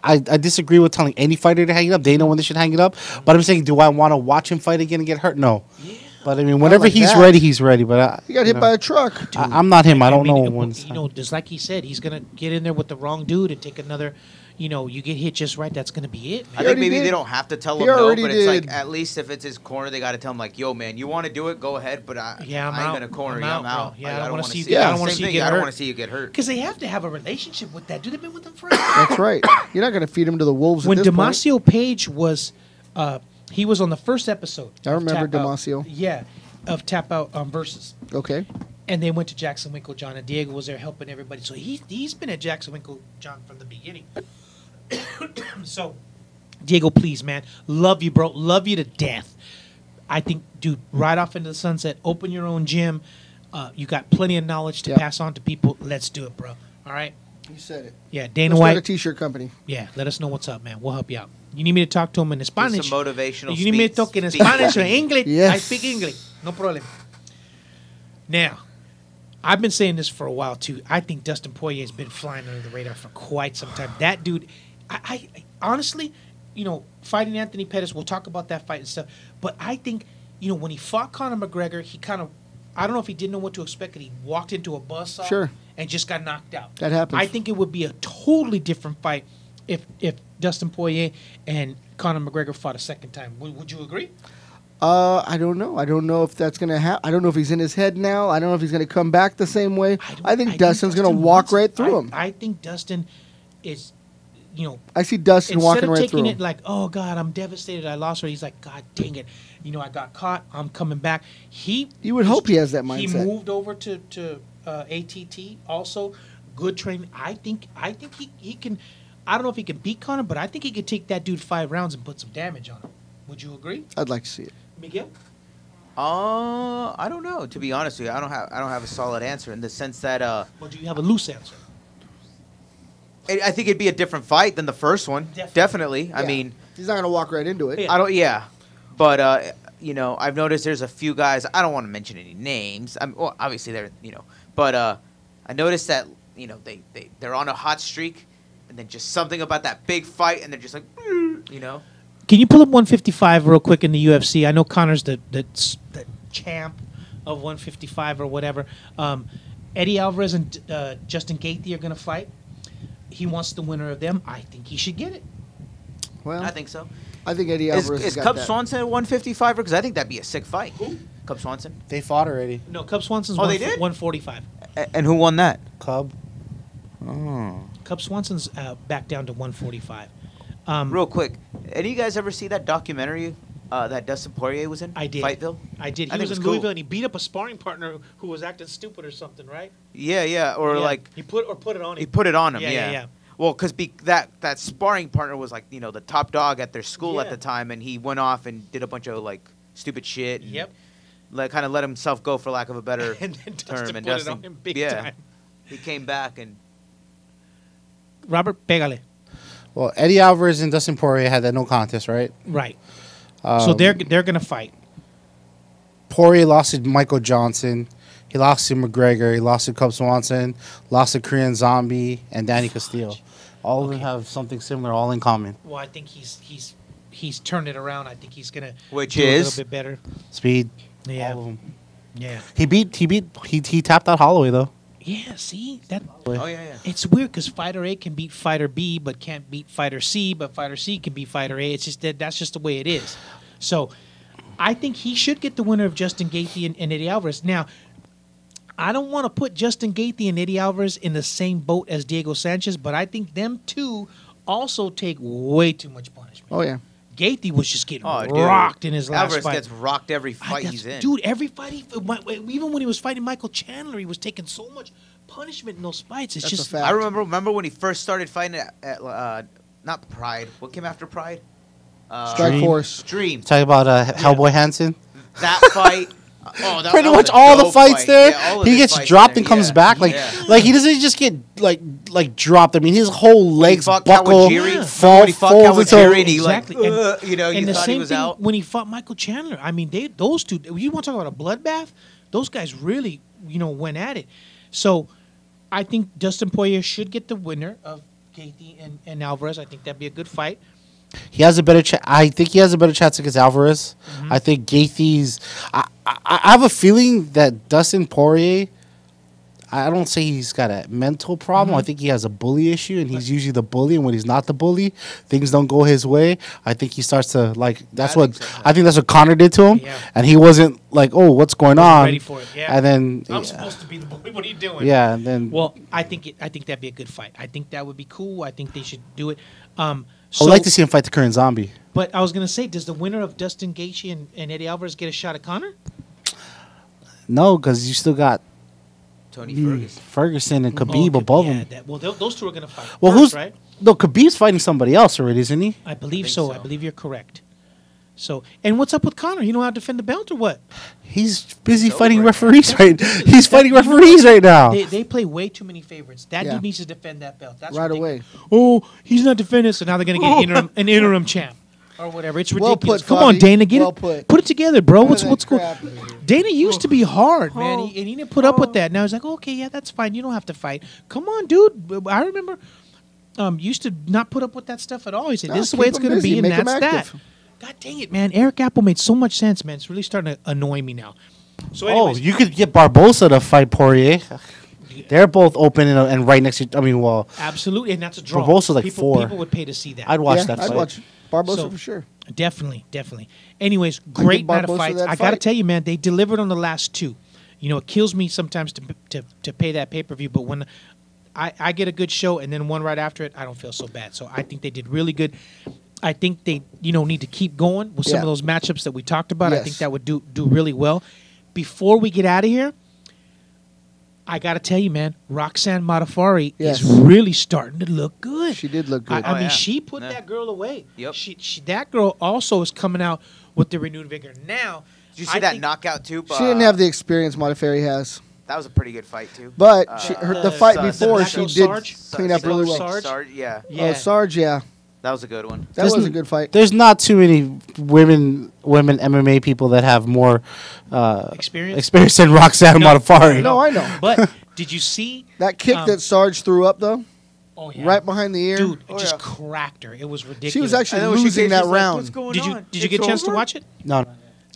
I disagree with telling any fighter to hang it up. They know when they should hang it up. But I'm saying, do I want to watch him fight again and get hurt? No. Yeah. But I mean, whenever
like
he's
that.
ready, he's ready. But
He got hit by a truck.
I'm not him. I don't know
mean,
when.
you know, just like he said, he's gonna get in there with the wrong dude and take another. You know, you get hit just right. That's gonna be it,
I
man.
think
already
maybe
did.
they don't have to tell
He
him no,
already
but it's like
did.
at least if it's his corner, they got to tell him like, "Yo, man, you want to do it? Go ahead." But I
Yeah, I'm
ain't
out.
gonna corner
I'm
you. I'm
out,
out.
bro. Yeah,
Like,
I don't wanna
wanna
see you
see.
get- I
don't wanna
Same
see you
thing,
get
I don't
hurt.
want to see you get hurt.
Because they have to have a relationship with that dude. They've been with him forever.
That's right. You're not going to feed him to the wolves
When
at this point.
Demasio Page was, he was on the first episode.
I
of
remember
Tap Out.
Demasio.
Yeah, of Tap Out Versus.
Okay.
And they went to Jackson Winklejohn, and Diego was there helping everybody. So he's been at Jackson Winklejohn from the beginning. So, Diego, please, man, love you, bro, love you to death. I think, dude, right off into the sunset. Open your own gym. You got plenty of knowledge to
Yep.
pass on to people. Let's do it, bro. All right.
You said it.
Yeah, Dana
Let's start a
White.
T-shirt company.
Yeah, let us know what's up, man. We'll help you out. You need me to talk to him in Spanish?
Some motivational.
You need me to talk in
speak.
Spanish or English?
Yes.
I speak English. No problem. Now, I've been saying this for a while, too. I think Dustin Poirier has been flying under the radar for quite some time. That dude, I honestly, you know, fighting Anthony Pettis, we'll talk about that fight and stuff. But I think, you know, when he fought Conor McGregor, he kind of, I don't know if he didn't know what to expect, and he walked into a buzzsaw
Sure.
and just got knocked out.
That happens.
I think it would be a totally different fight if Dustin Poirier and Conor McGregor fought a second time. Would you agree?
I don't know. I don't know if that's going to happen. I don't know if he's in his head now. I don't know if he's going to come back the same way. I think Dustin's going to
Dustin
walk
wants it.
right through him.
I think Dustin is, you know,
I see Dustin
instead
walking
of
right
taking
through
it
him.
like, oh God, I'm devastated, I lost her. He's like, God dang it, you know, I got caught. I'm coming back.
You would hope he has that
He
mindset.
moved over to ATT. Also, good training. I think he can. I don't know if he can beat Conor, but I think he could take that dude 5 rounds and put some damage on him. Would you agree,
I'd like to see it.
Miguel?
I don't know. To be honest with you, I don't have a solid answer in the sense that
Or do you have a loose answer?
I think it'd be a different fight than the first one. Definitely. I
Yeah.
mean,
He's not going to walk right into it.
Yeah.
I don't. Yeah, but you know, I've noticed there's a few guys. I don't want to mention any names. Well, obviously they're, you know, but I noticed that, you know, they're on a hot streak, and then just something about that big fight, and they're just like, you know.
Can you pull up 155 real quick in the UFC? I know Conor's the champ of 155 or whatever. Eddie Alvarez and Justin Gaethje are going to fight. He wants the winner of them. I think he should get it.
Well,
I think so.
I think Eddie Alvarez
Is
has got
Cub
that.
Swanson at 155? Because I think that'd be a sick fight. Who? Cub Swanson.
They fought already.
No, Cub Swanson's
Oh, they did?
145.
And who won that?
Cub. Oh.
Cub Swanson's back down to 145.
Real quick, any of you guys ever see that documentary that Dustin Poirier was in?
I did.
Fightville?
I did.
I
He
think
was
it was
in
cool.
Louisville and he beat up a sparring partner who was acting stupid or something, right?
Yeah. Or
Yeah.
like
he put it on him.
he put it on him.
Yeah, yeah.
Well, because that sparring partner was like the top dog at their school at
Yeah.
the time, and he went off and did a bunch of like stupid shit. And,
Yep.
Like kind of let himself go, for lack of a better
And then
term.
Dustin
And
put
Dustin,
it on him big
yeah,
time.
he came back and
Robert, pégale.
Well, Eddie Alvarez and Dustin Poirier had that no contest, right?
Right. So they're gonna fight.
Poirier lost to Michael Johnson. He lost to McGregor. He lost to Cub Swanson. Lost to Korean Zombie and Danny Castillo. All of them have something similar, all in common.
Well, I think he's turned it around. I think he's gonna
Which
do a
is?
little bit better.
Speed.
Yeah.
All of them.
Yeah.
He tapped out Holloway though.
Yeah. See that.
oh yeah.
It's weird because fighter A can beat fighter B, but can't beat fighter C. But fighter C can beat fighter A. It's just that's just the way it is. So, I think he should get the winner of Justin Gaethje and Eddie Alvarez. Now, I don't want to put Justin Gaethje and Eddie Alvarez in the same boat as Diego Sanchez, but I think them two also take way too much punishment.
Oh yeah.
Gaethje was just getting
Oh, dude.
rocked in his last
Alvarez
fight.
gets rocked every fight
That's-
he's in.
Dude, every fight, even when he was fighting Michael Chandler, he was taking so much punishment in those fights. It's
That's a
just
fact.
I remember when he first started fighting at not Pride. What came after Pride?
Strike
Dream.
Force.
Dream.
Talking about Hellboy Hansen.
That fight. Oh, that,
Pretty
that was
much
a
all the
dope
fights
fight.
there.
Yeah, all of
He
his
gets
fights
dropped
there,
and comes
yeah.
back
Yeah.
like he doesn't just get like dropped. I mean, his whole legs
fought
buckle,
Kawajiri.
fall,
When he fought
folds into.
Kawajiri and he
Exactly.
like,
And-
you
and the
thought
same
he was
thing
out.
when he fought Michael Chandler. I mean, those two. You want to talk about a bloodbath? Those guys really, went at it. So, I think Dustin Poirier should get the winner of Gaethje and Alvarez. I think that'd be a good fight.
He has a better chance. I think he has a better chance against Alvarez. I think Gaethje's. I have a feeling that Dustin Poirier. I don't say he's got a mental problem. I think he has a bully issue, and he's usually the bully. And when he's not the bully, things don't go his way. I think he starts to like. That's
I
what
think so.
I think that's what Connor did to him,
Yeah.
and he wasn't like, "Oh, what's going on?"
Ready for it? Yeah.
And then
I'm supposed to be the boy. What are you doing?
yeah, and then
Well, I think that'd be a good fight. I think that would be cool. I think they should do it.
I'd like to see him fight the current zombie.
But I was gonna say, does the winner of Dustin Gaethje and Eddie Alvarez get a shot at Connor?
No, because you still got
Tony Ferguson.
Ferguson and Khabib
Oh,
above
yeah,
him.
those two are gonna fight.
Well,
first,
who's
right?
No, Khabib's fighting somebody else already, isn't he?
I believe
think
so.
so.
I believe you're correct. So, and what's up with Connor? He know how to defend the belt or what?
He's busy
It's
fighting
over.
referees right. He's fighting referees right now.
They play way too many favorites. That
Yeah.
dude needs to defend that belt. That's
Right
ridiculous.
away.
Oh, he's not defending, so now they're gonna get an interim champ or whatever. It's
Well
ridiculous.
put,
Come on,
Favi.
Dana, get
Well
it.
put.
It together, bro.
None
What's
of
what's
that
going?
crap.
Dana used to be hard, man, and he didn't put up with that. Now he's like, okay, yeah, that's fine. You don't have to fight. Come on, dude. I remember used to not put up with that stuff at all. He said,
No,
this is the way
keep
it's
'em
going to
busy,
be, and
make 'em
that's that.
active.
God dang it, man. Eric Apple made so much sense, man. It's really starting to annoy me now. So
Oh,
anyways,
you could get Barbosa to fight Poirier. They're both open and right next to. I mean, well,
absolutely, and that's a draw.
Barbosa's like
people,
4.
People would pay to see that.
I'd watch
Yeah,
that
I'd
fight.
watch Barbosa
So-
for sure.
Definitely. Anyways, great night of
Barbosa
fights.
that
I got to
fight.
tell you, man, they delivered on the last two. It kills me sometimes to pay that pay-per-view, but when I get a good show and then one right after it, I don't feel so bad. So I think they did really good. I think they, need to keep going with some
Yeah.
of those matchups that we talked about. I
Yes.
think that would do really well. Before we get out of here, I got to tell you, man, Roxanne Modafferi
Yes.
is really starting to look good.
She did look good.
I
Oh,
mean,
yeah.
she put
Yeah.
that girl away.
Yep.
She that girl also is coming out with the renewed vigor. Now,
Did you see that knockout too?
She didn't have the experience Modafferi has.
That was a pretty good fight too.
But
the
the fight
Sarge-
before,
the
she
Black
did
Sarge?
clean up really well.
Sarge?
Yeah,
Yeah.
Oh, Sarge, yeah.
that was a good one.
That
There's
was a
n-
good fight.
There's not too many women MMA people that have more
Experience?
than Roxanne
No.
Modafferi.
No, I know.
But did you see?
That kick that Sarge threw up, though,
Oh yeah,
right behind the ear.
dude, it
Oh,
just
yeah.
cracked her. It was ridiculous.
She was actually
I know, she
losing
came,
that
she's like,
round.
"What's going
Did you
on?
did you get a
It's
chance to
over?"
watch it?
No.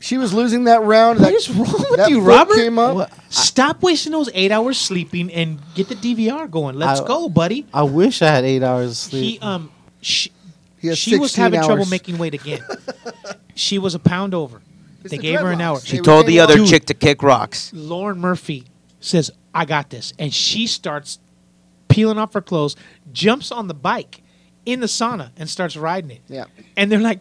She was losing that round.
What
that,
is wrong with
that
you,
foot
Robert?
Came up.
What?
Stop wasting those 8 hours sleeping and get the DVR going. Let's
I-
go, buddy.
I wish I had 8 hours of
He
sleep.
He has
she was
16
having trouble
hours.
making weight again. She was a pound over.
It's
They
the
gave her an hour.
dreadlocks.
She
They
told the
became
other
long.
chick to kick rocks.
Lauren Murphy says, "I got this," and she starts peeling off her clothes, jumps on the bike in the sauna and starts riding it.
Yeah.
And they're like,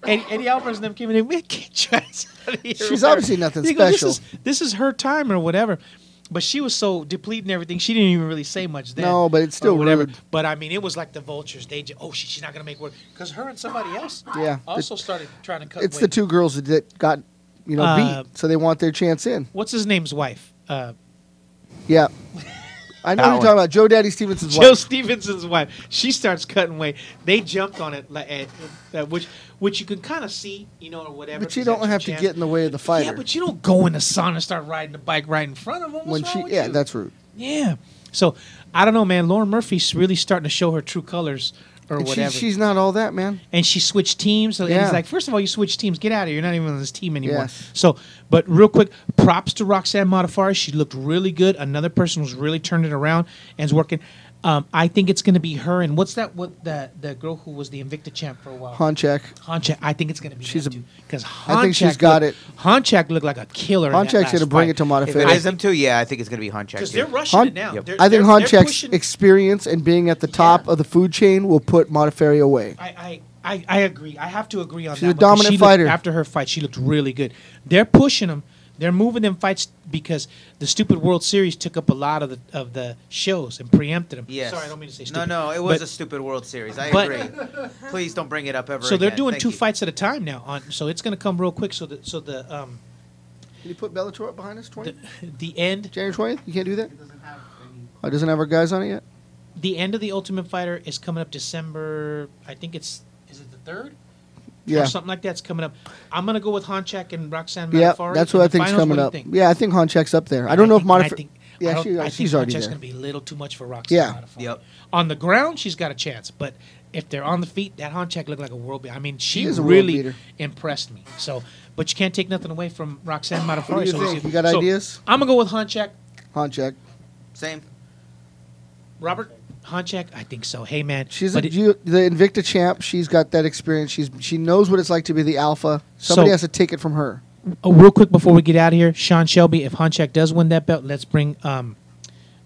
Eddie Alvarez and them came in and we can't try out of here.
She's obviously nothing
They go,
special.
This is her time or whatever. But she was so depleted and everything, she didn't even really say much then.
No, but it's still
or whatever.
rude.
But I mean, it was like the vultures. She's not gonna make work because her and somebody else
Yeah.
also started trying to cut.
It's
weight.
the two girls that got, beat, so they want their chance in.
What's his name's wife?
Yeah. I know what you're talking about. Joe Daddy Stevenson's
Joe
wife.
Stevenson's wife. She starts cutting weight. They jumped on it, which you can kind of see, or whatever.
But you don't have to get in the way of the fighter.
Yeah, but you don't go in the sauna and start riding the bike right in front of them. What's wrong with you?
That's rude.
Yeah. So I don't know, man. Lauren Murphy's really starting to show her true colors or
And
whatever.
she's not all that, man.
And she switched teams. So
Yeah.
he's like, first of all, you switch teams. Get out of here. You're not even on this team anymore.
Yes.
So, but real quick, props to Roxanne Modafferi. She looked really good. Another person was really turning it around and is working. I think it's going to be her. And what's that? What the girl who was the Invicta champ for a while?
Honchak.
Honchak. I think it's going to be
She's
them too. Because
I think she's got it.
Honchak looked like a killer.
Honchak's going to bring it to
If it
Modafferi.
is them too, yeah, I think it's going to be Honchak.
Because
too.
they're rushing it now.
Yep.
They're-
I think
they're
Honchak's
pushing-
experience and being at the top of the food chain will put Modafferi away.
I agree. I have to agree on
She's
that.
a
one, 'cause
dominant
she looked-
fighter.
After her fight, she looked really good. They're pushing them. They're moving them fights because the stupid World Series took up a lot of the shows and preempted them.
Yes.
Sorry, I don't mean to say stupid.
No, it was
But-
a stupid World Series. I
but-
agree. Please don't bring it up ever
So they're
again.
doing
Thank
2
you.
fights at a time now. So it's going to come real quick. So the
Can you put Bellator up behind us, 20?
the end
January 20th? You can't do that?
It doesn't have any.
Oh, it doesn't have our guys on it yet?
the end of the Ultimate Fighter is coming up December. I think is it the 3rd?
Yeah.
Or something like that's coming up. I'm going to go with Honchak and Roxanne
Yeah,
Modafferi
that's
in
what I
the
think's
finals.
coming
What do you
up.
think?
Yeah, I think Honchak's up there. I don't know if Modafferi... Yeah,
I think
she's already
Honchak's
there.
going to be a little too much for Roxanne
Yeah.
Modafferi.
Yep.
On the ground, she's got a chance, but if they're on the feet, that Honchak looked like a world beater. I mean, she
is a world
really
beater.
impressed me. So, but you can't take nothing away from Roxanne Modafferi.
What do you
so we'll
think?
see.
You got
So,
ideas?
I'm gonna go with Honchak.
Honchak.
Same.
Robert Honchak, I think so. Hey man,
She's
but
the Invicta champ. She's got that experience. She knows what it's like to be the alpha. Somebody
So-
has to take it from her.
real quick before we get out of here, Sean Shelby, if Honchak does win that belt, let's bring Joanna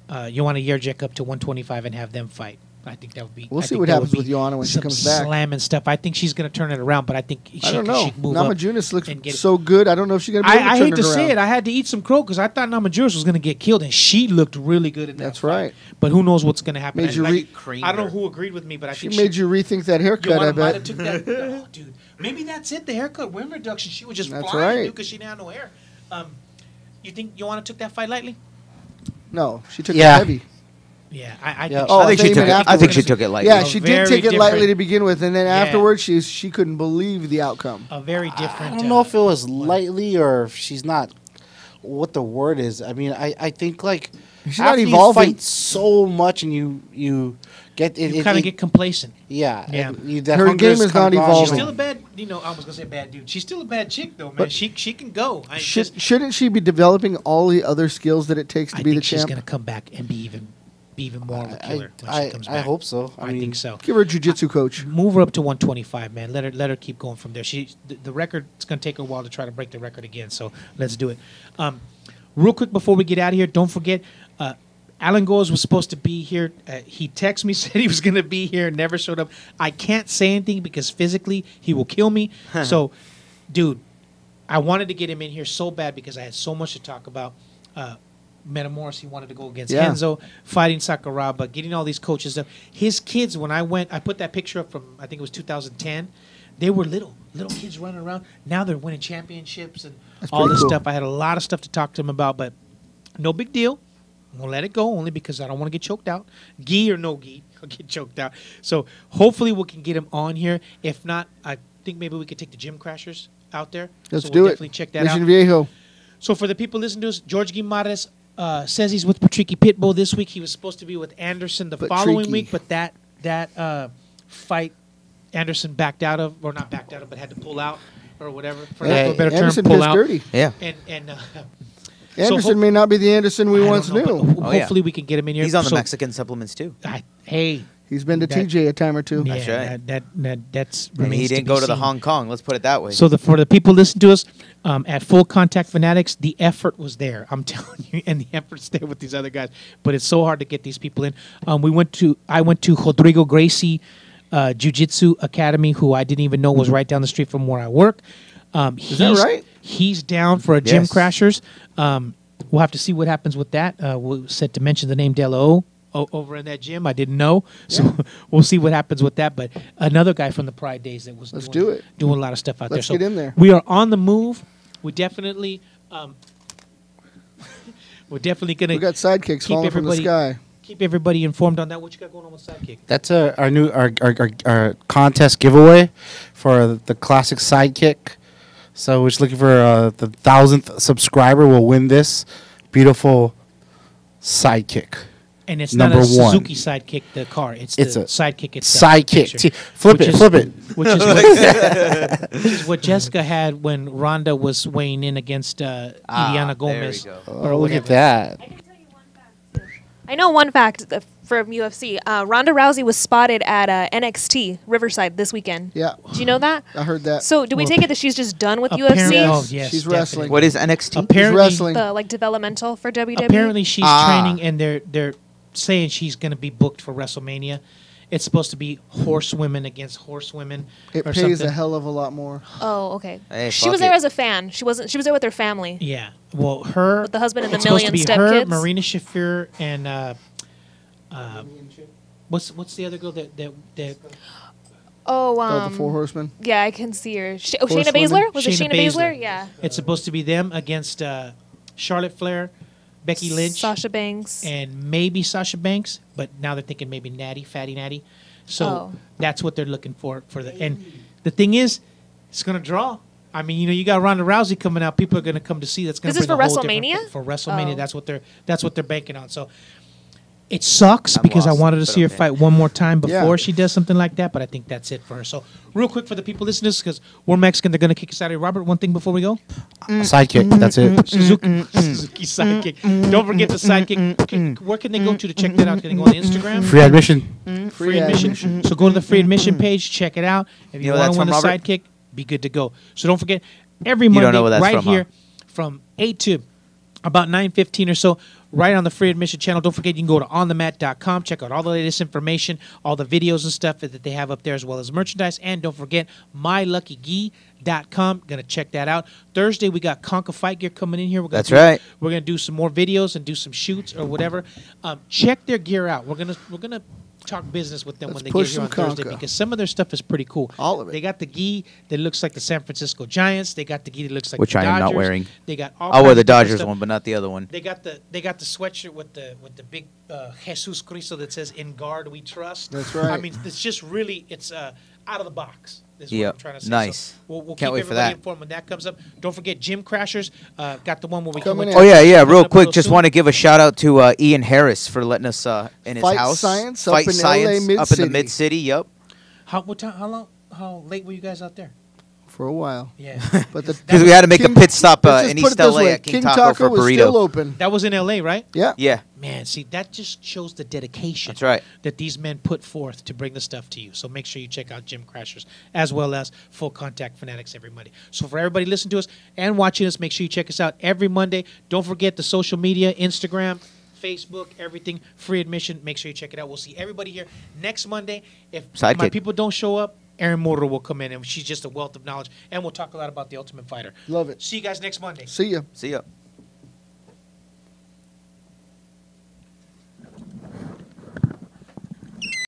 Jędrzejczyk up to 125 and have them fight. I think that would be.
We'll
I
see
think
what
that
happens
would
with
be
Joanna when she
some
comes back.
Slamming stuff. I think she's going to turn it around, but I think she,
I don't know.
she can move up.
Namajunas looks
and get it.
so good. I don't know if she's going to be able to
I
turn
hate
it
to say
around.
it. I had to eat some crow because I thought Namajunas was going to get killed, and she looked really good in that
That's
fight.
right.
But who knows what's going to happen?
Made you
I don't know who agreed with me, but I
She
think
made you rethink that haircut,
Joanna
I
might have
bet.
took that. Oh, dude, maybe that's it. The haircut, women reduction. She was just
That's
flying,
right.
dude, because she didn't have no hair. You think Joanna took that fight lightly?
No, she took
Yeah.
it heavy.
Yeah, I
Yeah.
think.
Oh,
I think she
you
took
meant
it. I think
afterwards.
she took it lightly.
Yeah,
A
she did
very
take it lightly
different-
to begin with, and then
Yeah.
afterwards, she couldn't believe the outcome.
A very different.
I don't know if it was lightly or if she's not. What the word is? I mean, I think like
She's not
after
evolving.
you fight so much and you get it.
you kind of get complacent.
yeah.
Yeah.
That
Her
hunger
game is not
kinda gone.
She's
evolving.
still a bad. I was gonna say bad dude. She's still a bad chick though, man.
But
she can go.
Shouldn't she be developing all the other skills that it takes to
I
be
think
the
she's
champ?
gonna come back and be even more of a killer when she comes
I
back.
hope so.
I
mean,
think so.
Give her a jiu-jitsu coach.
Move her up to 125, man. Let her keep going from there. The record. It's gonna take her a while to try to break the record again. So let's do it. Real quick before we get out of here, don't forget. Alan Goes was supposed to be here. He texted me, said he was going to be here, never showed up. I can't say anything because physically he will kill me. So, dude, I wanted to get him in here so bad because I had so much to talk about. Metamoris, he wanted to go against
Yeah.
Enzo, fighting Sakuraba, getting all these coaches up. His kids, when I put that picture up from, I think it was 2010. They were little kids running around. Now they're winning championships and
That's
all
pretty
this
cool.
stuff. I had a lot of stuff to talk to him about, but no big deal. I'm going to let it go only because I don't want to get choked out. Gi or no gi, I'll get choked out. So hopefully we can get him on here. If not, I think maybe we could take the Gym Crashers out there.
Let's
so
do
we'll
it.
Definitely check that
Mission
out.
Viejo.
So for the people listening to us, George Guimaraes says he's with Patricky Pitbull this week. He was supposed to be with Anderson the following
Patricky.
week, but that fight Anderson backed out of, or not backed out of, but had to pull out or whatever. For lack of a better
Anderson
term, pull
pissed
out.
dirty.
Yeah.
And
Anderson may not be the Anderson we
I don't
once
know, but
knew.
Oh, yeah.
hopefully we can get him in here.
He's on the
So,
Mexican supplements too.
Hey,
He's been to
That-
TJ a time or two.
Yeah,
That's right.
that's
And
remains
he didn't
be
go to the
seen.
Hong Kong. Let's put it that way.
So for the people listening to us at Full Contact Fanatics, the effort was there. I'm telling you, and the effort's there with these other guys. But it's so hard to get these people in. I went to Rodrigo Gracie Jiu-Jitsu Academy, who I didn't even know was right down the street from where I work.
Is that right?
He's down for a Gym
Yes.
Crashers. We'll have to see what happens with that. We'll set to mention the name Delo over in that gym. I didn't know, so we'll see what happens with that. But another guy from the Pride days that was
Let's
doing,
do it.
doing a lot of stuff out there.
Let's
So
get in there.
we are on the move. We definitely, we're definitely
We
gonna
got sidekicks
keep
falling from the
everybody-
sky.
keep everybody informed on that. What you got going on with Sidekick?
That's our new our contest giveaway for the classic sidekick. So we're just looking for the 1,000th subscriber will win this beautiful sidekick.
And it's
Number
not a
one.
Suzuki Sidekick, the car. It's
It's
the
a
Sidekick itself.
Sidekick.
picture,
See, flip
which
it,
is-
flip it.
Which is what, which is what Jessica had when Ronda was weighing in against Iliana Gomez.
There we go.
or
Oh, look at
whatever.
that.
I know one fact from UFC. Ronda Rousey was spotted at NXT Riverside this weekend.
Yeah,
Do you know that?
I heard that.
So do we
Well,
take it that she's just done with
Apparently,
UFC?
oh, yes,
She's
definitely.
wrestling.
What is NXT?
Apparently,
wrestling.
The like developmental for WWE.
apparently she's
Ah.
training, and they're saying she's going to be booked for WrestleMania. It's supposed to be horsewomen against horsewomen.
It
or
pays
something.
a hell of a lot more.
Oh, okay.
Hey,
She
fuck
was there
it.
as a fan. She wasn't. She was there with her family.
Yeah. Well, her
With the husband and the
it's supposed to
million
be her,
stepkids?
Marina Shafir, and what's the other girl that
Oh,
Oh, the Four Horsemen.
yeah, I can see her. Shayna
Horsewomen?
Baszler? Was it
Shayna
Shayna Baszler?
Baszler.
Yeah.
it's supposed to be them against Charlotte Flair, Becky Lynch,
Sasha Banks.
and maybe Sasha Banks, but now they're thinking maybe Fatty Natty. So
Oh.
that's what they're looking for the. And the thing is, it's gonna draw. I mean, you got Ronda Rousey coming out. People are gonna come to see. That's gonna
This is
bring
for
a whole different-
WrestleMania?
For WrestleMania,
Oh.
that's what they're banking on. So it sucks
I'm
because I
lost,
wanted to
but
see her
okay.
fight one more time before
Yeah.
she does something like that. But I think that's it for her. So real quick for the people listening, because we're Mexican, they're gonna kick us out of here. Robert, one thing before we go.
Sidekick. That's it.
Suzuki Sidekick. Don't forget the Sidekick. Okay, where can they go to check that out? Can they go on Instagram?
Free admission.
Free admission. So go to the free admission page, check it out. If you
You know
want
that's
to win the
from, Robert?
Sidekick, be good to go. So don't forget, every
don't
Monday,
know where that's
right
from, huh?
here, from 8 to about 9:15 or so, right on the free admission channel. Don't forget, you can go to onthemat.com, check out all the latest information, all the videos and stuff that they have up there, as well as merchandise. And don't forget, myluckygee.com. Gonna check that out. Thursday, we got Conquer Fight Gear coming in here. We're gonna
That's right.
We're gonna do some more videos and do some shoots or whatever. Check their gear out. We're gonna talk business with them
Let's
when they
push
get here on
some
Thursday,
Conquer.
because some of their stuff is pretty cool.
All of it.
They got the gi that looks like the San Francisco Giants. They got the gi that looks like
Which
the
I am not
Dodgers.
wearing.
They got all
I'll
kinds
wear the
of different
Dodgers
stuff.
one, but not the other one.
They got the sweatshirt with the big Jesus Cristo that says "In God We Trust."
That's right.
I mean, it's just really out of the box. Is what
Yep.
I'm trying to say.
Nice.
So we'll
Can't
keep
wait for
everybody
that.
informed when that comes up. Don't forget Gym Crashers. Got the one where we
Coming
come
in.
Oh yeah, yeah.
coming
Real
up
quick, just
soon.
want to give a shout out to Ian Harris for letting us in his
Fight
house.
Science up
Fight
in LA
Science up in
Mid-City.
the Mid City. Yep.
How late were you guys out there?
For a while.
Yeah.
But the
Because we had to make a
King-
pit stop
let's just
in
put
East
it this
LA
way,
at King Taco for
was
burrito.
still open.
That was in LA, right?
Yeah.
Yeah,
Man, see, that just shows the dedication
that's right.
that these men put forth to bring the stuff to you. So make sure you check out Gym Crashers as well as Full Contact Fanatics every Monday. So for everybody listening to us and watching us, make sure you check us out every Monday. Don't forget the social media, Instagram, Facebook, everything, free admission. Make sure you check it out. We'll see everybody here next Monday. If my
Sidekick.
people don't show up, Erin Mortar will come in, and she's just a wealth of knowledge, and we'll talk a lot about the Ultimate Fighter.
Love it.
See you guys next Monday.
See ya.
See ya.